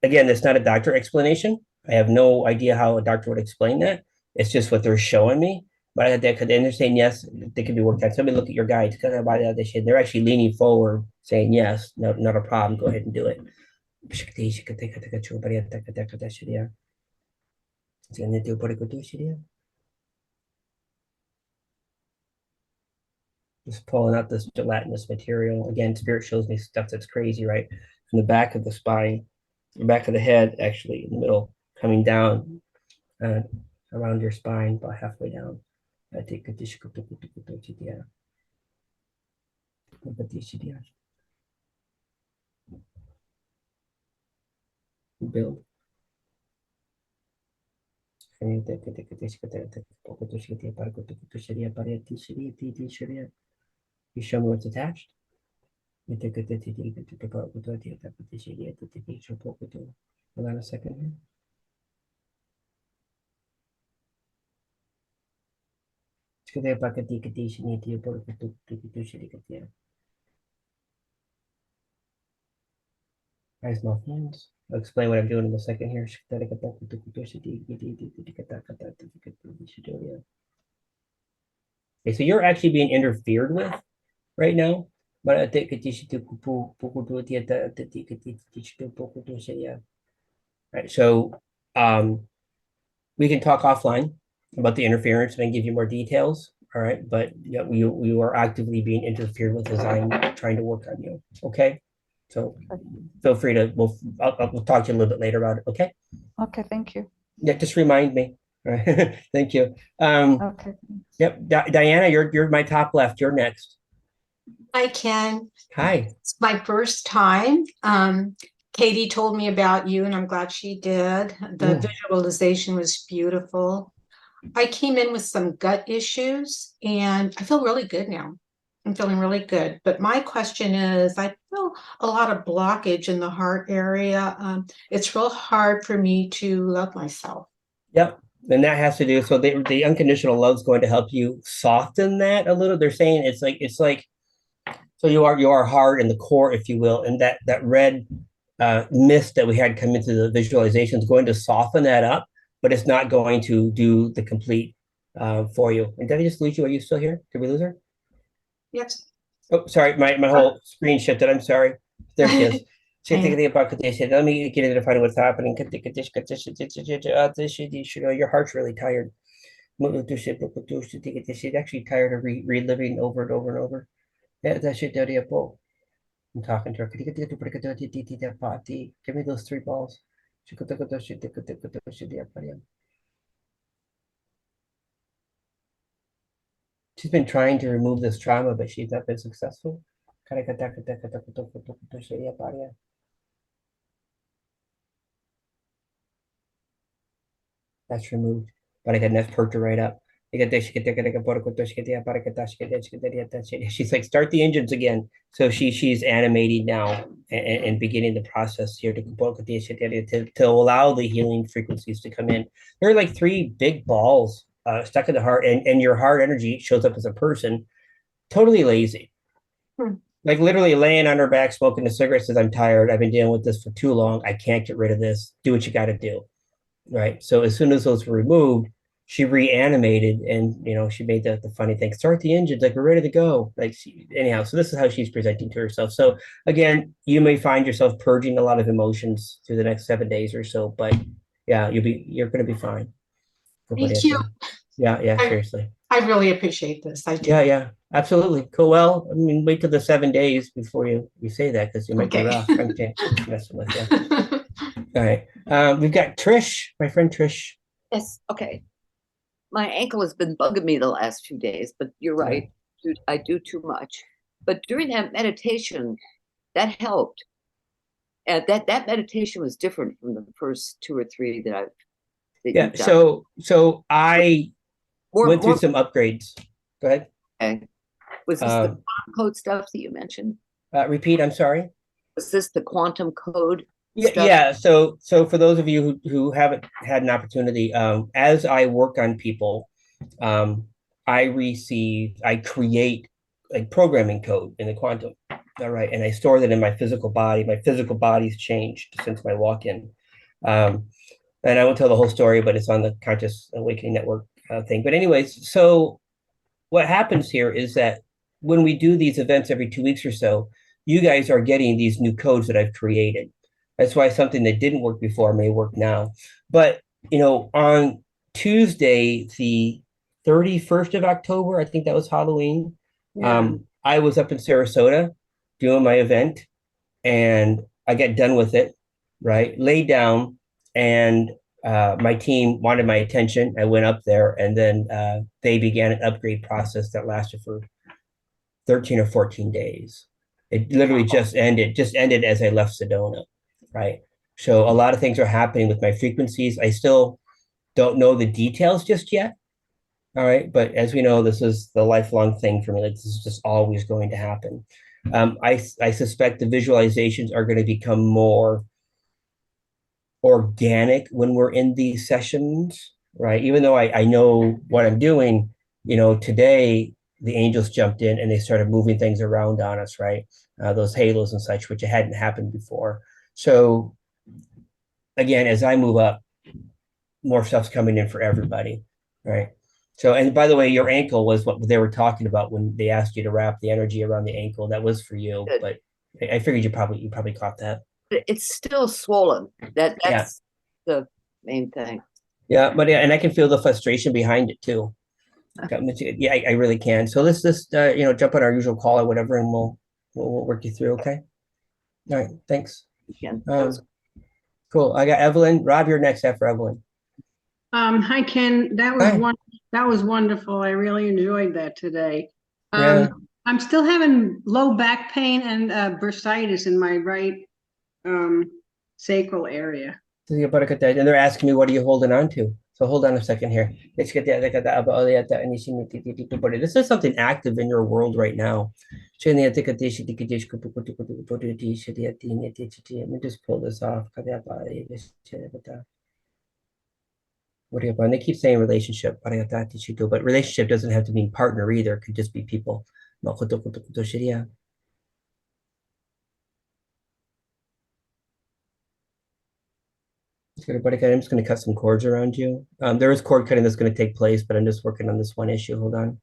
again, it's not a doctor explanation. I have no idea how a doctor would explain that. It's just what they're showing me. But they're saying yes, they can be worked out. Somebody look at your guides. They're actually leaning forward, saying yes, no, not a problem. Go ahead and do it. Just pulling out this gelatinous material. Again, spirit shows me stuff that's crazy, right? From the back of the spine, the back of the head, actually, in the middle, coming down around your spine, about halfway down. I take a build. You show me what's attached. Hold on a second here. Eyes, mouth, hands. I'll explain what I'm doing in a second here. Okay, so you're actually being interfered with right now. But I think right. So we can talk offline about the interference and I can give you more details. All right. But yeah, we are actively being interfered with as I'm trying to work on you. Okay. So feel free to we'll talk to you a little bit later about it. Okay. Okay, thank you. Yeah, just remind me. All right. Thank you. Okay. Yep. Diana, you're my top left. You're next. Hi, Ken. Hi. It's my first time. Katie told me about you, and I'm glad she did. The visualization was beautiful. I came in with some gut issues, and I feel really good now. I'm feeling really good. But my question is, I feel a lot of blockage in the heart area. It's real hard for me to love myself. Yep. And that has to do, so the unconditional love is going to help you soften that a little. They're saying it's like so you are hard in the core, if you will, and that red mist that we had come into the visualization is going to soften that up, but it's not going to do the complete for you. And did I just lose you? Are you still here? Did we lose her? Yes. Oh, sorry, my whole screen shifted. I'm sorry. There she is. Let me get into finding what's happening. Your heart's really tired. She's actually tired of reliving over and over and over. Yeah, that shit dirty up. I'm talking to her. Give me those 3 balls. She's been trying to remove this trauma, but she's not been successful. That's removed. But I got enough perked right up. She's like, start the engines again. So she's animating now and beginning the process here to allow the healing frequencies to come in. There are like 3 big balls stuck in the heart, and your heart energy shows up as a person, totally lazy. Like literally laying on her back, smoking a cigarette, says, I'm tired. I've been dealing with this for too long. I can't get rid of this. Do what you got to do. Right. So as soon as those were removed, she reanimated and, she made the funny thing, start the engines, like we're ready to go. Like anyhow, so this is how she's presenting to herself. So again, you may find yourself purging a lot of emotions through the next 7 days or so, but yeah, you're going to be fine. Thank you. Yeah, seriously. I really appreciate this. I do. Yeah, absolutely. Cool. Well, I mean, wait till the 7 days before you say that, because you might be rough. I'm messing with you. All right. We've got Trish, my friend Trish. Yes. Okay. My ankle has been bugging me the last few days, but you're right. I do too much. But during that meditation, that helped. That meditation was different from the first 2 or 3 that Yeah. So I went through some upgrades. Go ahead. Okay. Was this the quantum code stuff that you mentioned? Repeat. I'm sorry. Was this the quantum code? Yeah. So for those of you who haven't had an opportunity, as I work on people, I create like programming code in the quantum. All right. And I store that in my physical body. My physical body's changed since my walk-in. And I won't tell the whole story, but it's on the Conscious Awakening Network thing. But anyways, so what happens here is that when we do these events every 2 weeks or so, you guys are getting these new codes that I've created. That's why something that didn't work before may work now. But, on Tuesday, the 31st of October, I think that was Halloween. Yeah. I was up in Sarasota doing my event and I got done with it, right? Laid down and my team wanted my attention. I went up there and then they began an upgrade process that lasted for 13 or 14 days. It literally just ended as I left Sedona, right? So a lot of things are happening with my frequencies. I still don't know the details just yet. All right. But as we know, this is the lifelong thing for me. Like, this is just always going to happen. I suspect the visualizations are going to become more organic when we're in these sessions, right? Even though I know what I'm doing, today the angels jumped in and they started moving things around on us, right? Those halos and such, which hadn't happened before. So again, as I move up, more stuff's coming in for everybody, right? So, and by the way, your ankle was what they were talking about when they asked you to wrap the energy around the ankle. That was for you, Good. but I figured you probably caught that. But it's still swollen. Yeah. That's the main thing. Yeah, but and I can feel the frustration behind it too. Yeah, I really can. So let's just jump on our usual call or whatever, and we'll work you through. Okay. All right. Thanks. Ken. Cool. I got Evelyn. Rob, you're next after Evelyn. Hi, Ken. That Hi. was wonderful. I really enjoyed that today. Yeah. I'm still having low back pain and bursitis in my right sacral area. And they're asking me, what are you holding on to? So hold on a second here. This is something active in your world right now. Let me just pull this off. And they keep saying relationship, but relationship doesn't have to mean partner either. It could just be people. I'm just going to cut some cords around you. There is cord cutting that's going to take place, but I'm just working on this one issue. Hold on.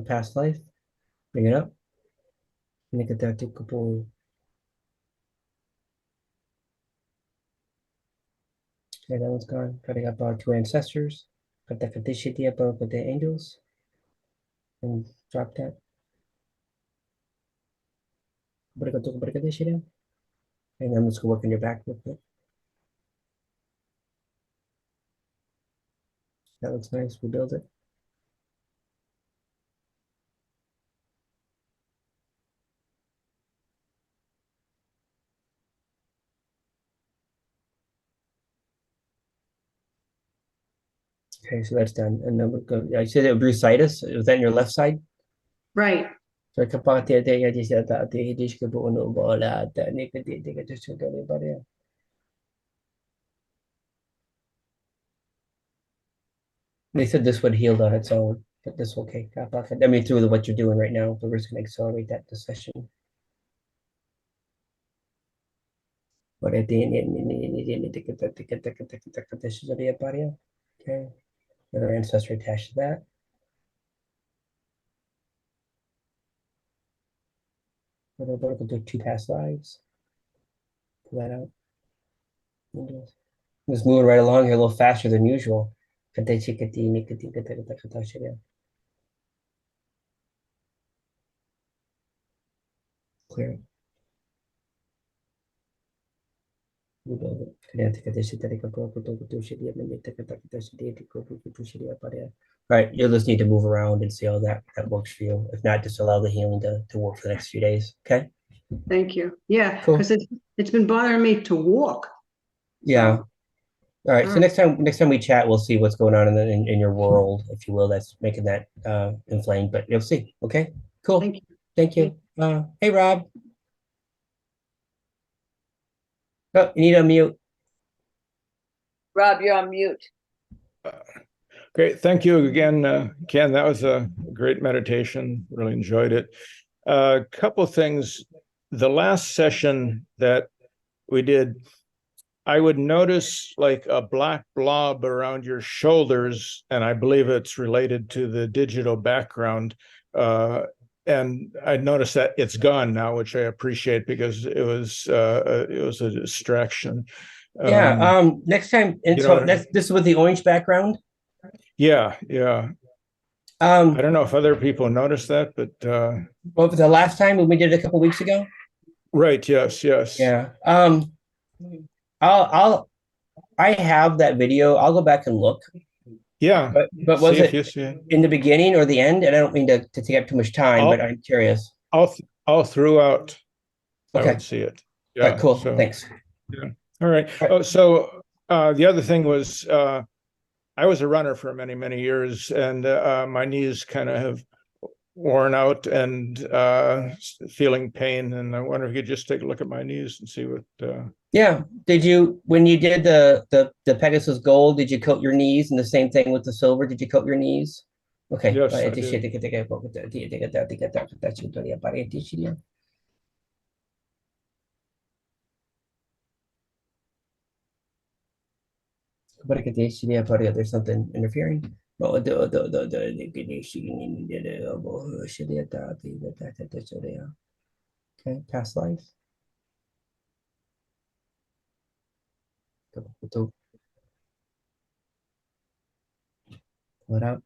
Past life. Bring it up. Okay, that one's gone. Cutting up our two ancestors. Cut the angels. And drop that. And I'm just going to work on your back real quick. That looks nice. Rebuild it. Okay, so that's done. And then we'll go. I said it bursitis. Was that in your left side? Right. So kapag I just said that the dish ko buo no bola that just everybody. They said this would heal on its own, but this okay. I mean, through what you're doing right now, but we're just going to accelerate that this session. But at the end, okay. Another ancestor attached to that. We'll do two past lives. Pull that out. Just moving right along here a little faster than usual. Clear it. Rebuild it. All right, you'll just need to move around and see how that works for you. If not, just allow the healing to work for the next few days. Okay. Thank you. Yeah, Cool. because it's been bothering me to walk. Yeah. So, All right. So next time we chat, we'll see what's going on in your world, if you will, that's making that inflamed. But you'll see. Okay. Cool. thank you. Thank you. Hey, Rob. Oh, you need to unmute. Rob, you're on mute. Great. Thank you again, Ken. That was a great meditation. Really enjoyed it. A couple of things. The last session that we did, I would notice like a black blob around your shoulders, and I believe it's related to the digital background. And I noticed that it's gone now, which I appreciate because it was a distraction. Yeah. Next time, and so this is with the orange background. Yeah. I don't know if other people noticed that, but well, the last time when we did it a couple weeks ago. Right. Yes. Yeah. I have that video. I'll go back and look. Yeah. But was it in the beginning or the end? And I don't mean to take up too much time, but I'm curious. All throughout. Okay. I would see it. Yeah. Right, cool. So, thanks. Yeah. All right. Oh, so The other thing was, I was a runner for many, many years, and my knees kind of have worn out and feeling pain. And I wonder if you could just take a look at my knees and see what. Yeah. Did you, when you did the Pegasus Gold, did you coat your knees? And the same thing with the silver, did you coat your knees? Okay. Yes, I did. There's something interfering. Okay, past life. Pull it out.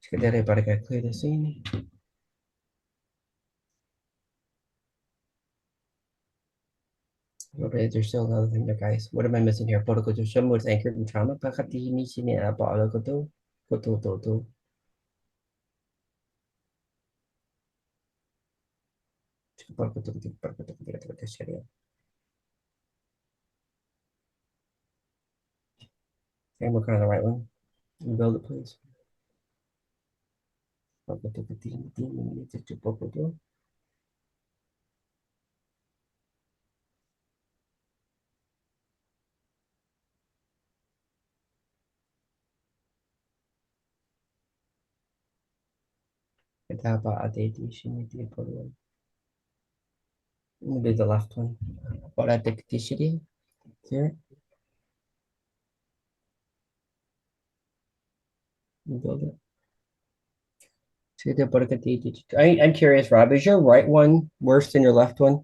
Clear the scene. Okay, there's still another thing there, guys. What am I missing here? Protocol was anchored in trauma. I'm working on the right one. Build it, please. Maybe the left one. What I think this here. Build it. I'm curious, Rob, is your right one worse than your left one?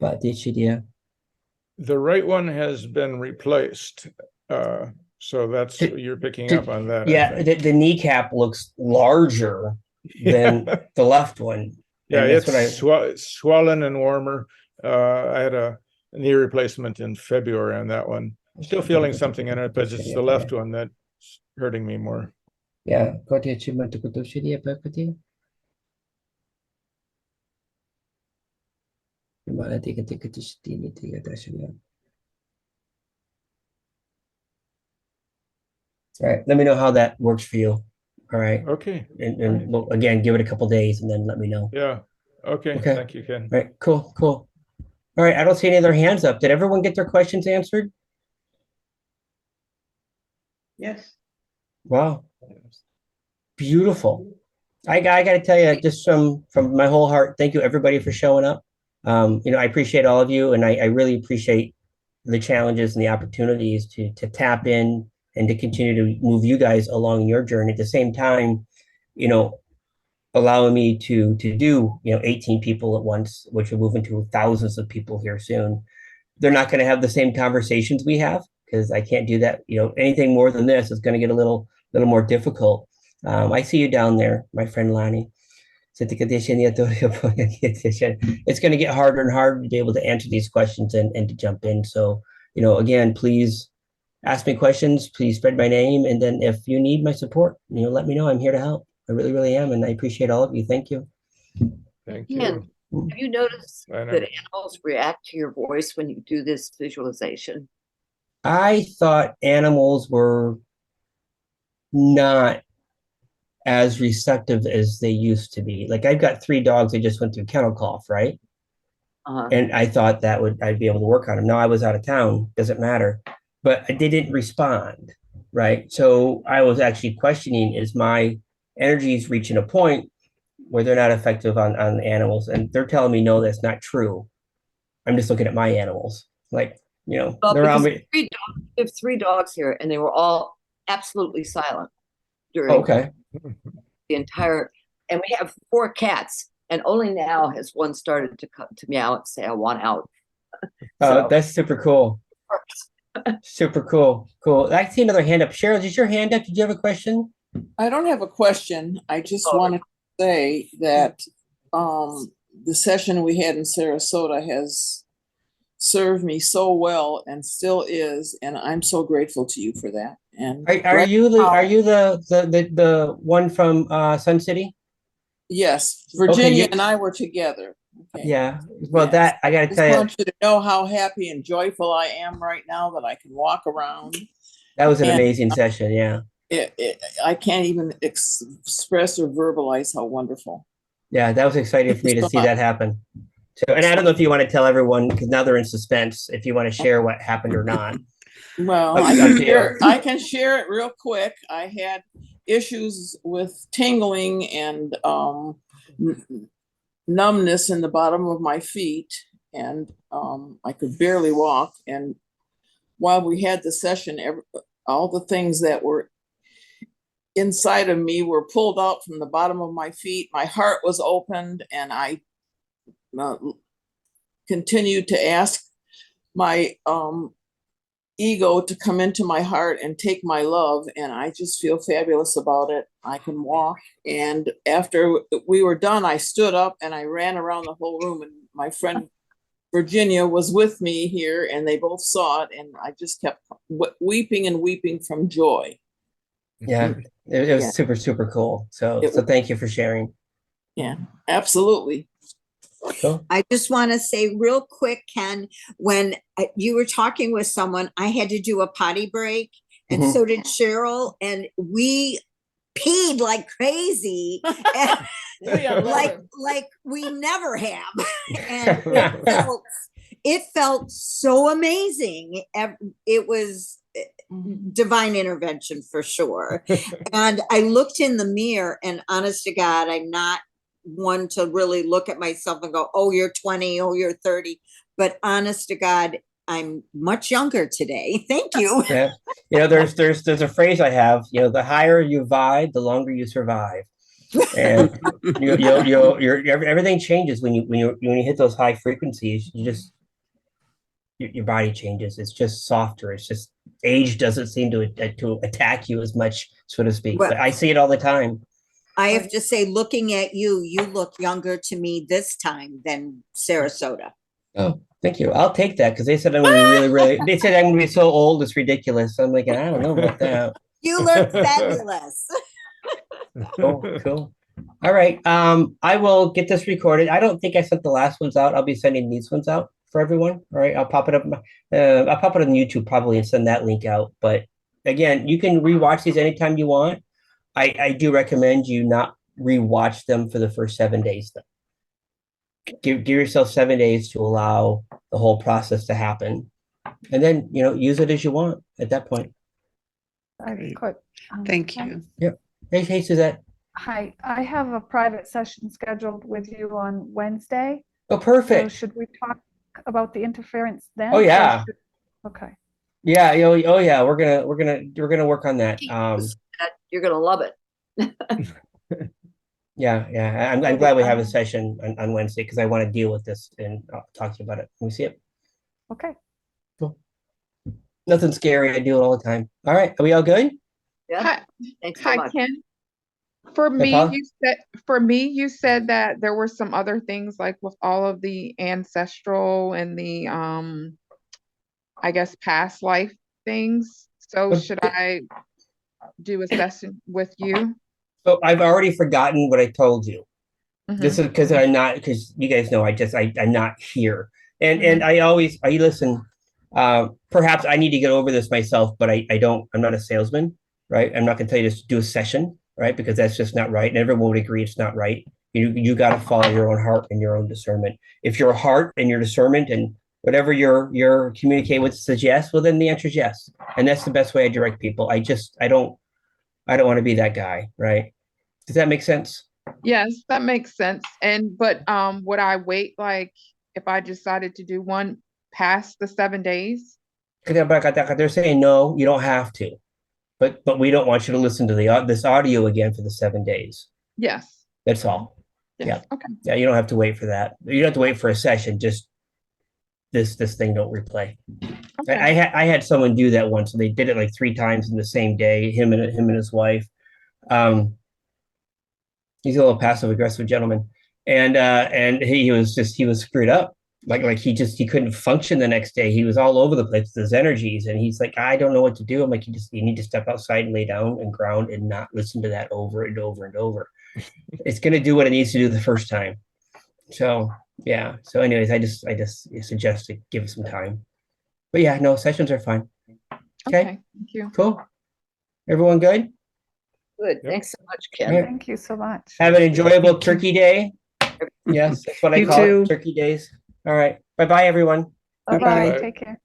The right one has been replaced. So that's, you're picking up on that. Yeah, the kneecap looks larger than the left one. Yeah, And it's swollen and warmer. I had a knee replacement in February on that one. Still feeling something in it, but it's the left one that's hurting me more. Yeah, all right, let me know how that works for you. All right. Okay. And we'll, again, give it a couple days and then let me know. Yeah. Okay. Thank you, Ken. All right, cool. All right, I don't see any other hands up. Did everyone get their questions answered? Yes. Wow. Beautiful. I got to tell you, just from my whole heart, thank you everybody for showing up. I appreciate all of you, and I really appreciate the challenges and the opportunities to tap in and to continue to move you guys along your journey. At the same time, allowing me to do 18 people at once, which will move into thousands of people here soon. They're not going to have the same conversations we have because I can't do that. Anything more than this is going to get a little more difficult. I see you down there, my friend Lonnie. It's going to get harder and harder to be able to answer these questions and to jump in. So, again, please ask me questions. Please spread my name. And then if you need my support, let me know. I'm here to help. I really, really am. And I appreciate all of you. Thank you. Thank you. Have you noticed that animals react to your voice when you do this visualization? I thought animals were not as receptive as they used to be. Like I've got 3 dogs that just went through kennel cough, right? And I thought I'd be able to work on them. No, I was out of town, doesn't matter. But they didn't respond, right? So I was actually questioning, is my energies reaching a point where they're not effective on animals? And they're telling me, no, that's not true. I'm just looking at my animals. Like, they're around me. We have 3 dogs here, and they were all absolutely silent during the entire, and we have 4 cats, and only now has one started to come to meow and say, I want out. So, that's super cool. Super cool. I see another hand up. Cheryl, is your hand up? Did you have a question? I don't have a question. I just wanted to say that the session we had in Sarasota has served me so well and still is, and I'm so grateful to you for that. And are you the one from Sun City? Yes, Virginia and I were together. Okay. Yeah. Well, Yes. that I got to Just tell you, want you to know how happy and joyful I am right now that I can walk around. that was an And amazing session. Yeah. I can't even express or verbalize how wonderful. Yeah, that was exciting Thank for you me to so see much. that happen. So, and I don't know if you want to tell everyone because now they're in suspense. If you want to share what happened or not, Well, up, I up can to share, you. I can share it real quick. I had issues with tingling and numbness in the bottom of my feet, and I could barely walk. And while we had the session, all the things that were inside of me were pulled out from the bottom of my feet. My heart was opened, and I uh, continued to ask my ego to come into my heart and take my love, and I just feel fabulous about it. I can walk, and after we were done, I stood up and I ran around the whole room, and my friend Virginia was with me here, and they both saw it, and I just kept weeping and weeping from joy. Yeah, it was Yeah. super, super cool. So It, thank you for sharing. yeah, absolutely. Cool. I just want to say real quick, Ken, when you were talking with someone, I had to do a potty break, and Mhm. so did Cheryl, and we peed like crazy, and like we never have, and it felt so amazing. It was divine intervention for sure. And I looked in the mirror, and honest to God, I'm not one to really look at myself and go, oh, you're 20, oh, you're 30. But honest to God, I'm much younger today. Thank you. Yeah. You know, there's a phrase I have, you know, the higher you vibe, the longer you survive. And everything changes when you hit those high frequencies. You just your body changes. It's just softer. It's just age doesn't seem to attack you as much, so to speak. Well, But I see it all the time. I have to say, looking at you, you look younger to me this time than Sarasota. Oh, thank you. I'll take that because they said I'm going to be really, really. They said I'm going to be so old, it's ridiculous. I'm like, I don't know about that. You look fabulous. Cool. All right. I will get this recorded. I don't think I sent the last ones out. I'll be sending these ones out for everyone. All right. I'll pop it up. I'll pop it on YouTube probably and send that link out. But again, you can rewatch these anytime you want. I do recommend you not rewatch them for the first 7 days though. Give yourself 7 days to allow the whole process to happen. And then, use it as you want at that point. Thank you. Yep. Hey, Suzette. Hi, I have a private session scheduled with you on Wednesday. Oh, perfect. So should we talk about the interference then? Oh, yeah. Okay. Yeah. Oh, yeah. We're gonna work on that. You're gonna love it. Yeah. I'm glad we have a session on Wednesday because I want to deal with this and talk to you about it. Can we see it? Okay. Cool. Nothing scary. I do it all the time. All right. Are we all good? Yeah. Hi, Thanks so much. Ken. For Paula? you said that there were some other things like with all of the ancestral and the I guess past life things. So should I do a session with you? So I've already forgotten what I told you. This Mhm. is because you guys know I'm not here. And Mhm. I listen, perhaps I need to get over this myself, but I'm not a salesman, right? I'm not gonna tell you to do a session, right? Because that's just not right. And everyone would agree it's not right. You got to follow your own heart and your own discernment. If your heart and your discernment and whatever your communicate with says yes, well then the answer is yes. And that's the best way I direct people. I don't want to be that guy, right? Does that make sense? Yes, that makes sense. But would I wait like if I decided to do one past the 7 days? They're saying no, you don't have to, but we don't want you to listen to this audio again for the 7 days. Yes. That's all. Yes. Yeah. Okay. Yeah, you don't have to wait for that. You don't have to wait for a session. Just this thing don't replay. Okay. I had someone do that once, and they did it like 3 times in the same day. Him and his wife. He's a little passive aggressive gentleman, and he was screwed up. Like he couldn't function the next day. He was all over the place with his energies, and he's like, I don't know what to do. I'm like, you need to step outside and lay down and ground and not listen to that over and over and over. It's gonna do what it needs to do the first time. So yeah. So anyways, I just suggest to give it some time. But yeah, no, sessions are fun. Okay, Thank you. cool. Everyone good? Good. Yep. Thanks so much, All Ken. right. Thank you so much. Have an enjoyable Thank you. turkey day. Yes, that's what I You call too. it, turkey days. All right. Bye-bye, everyone. Bye-bye. Bye. Take care.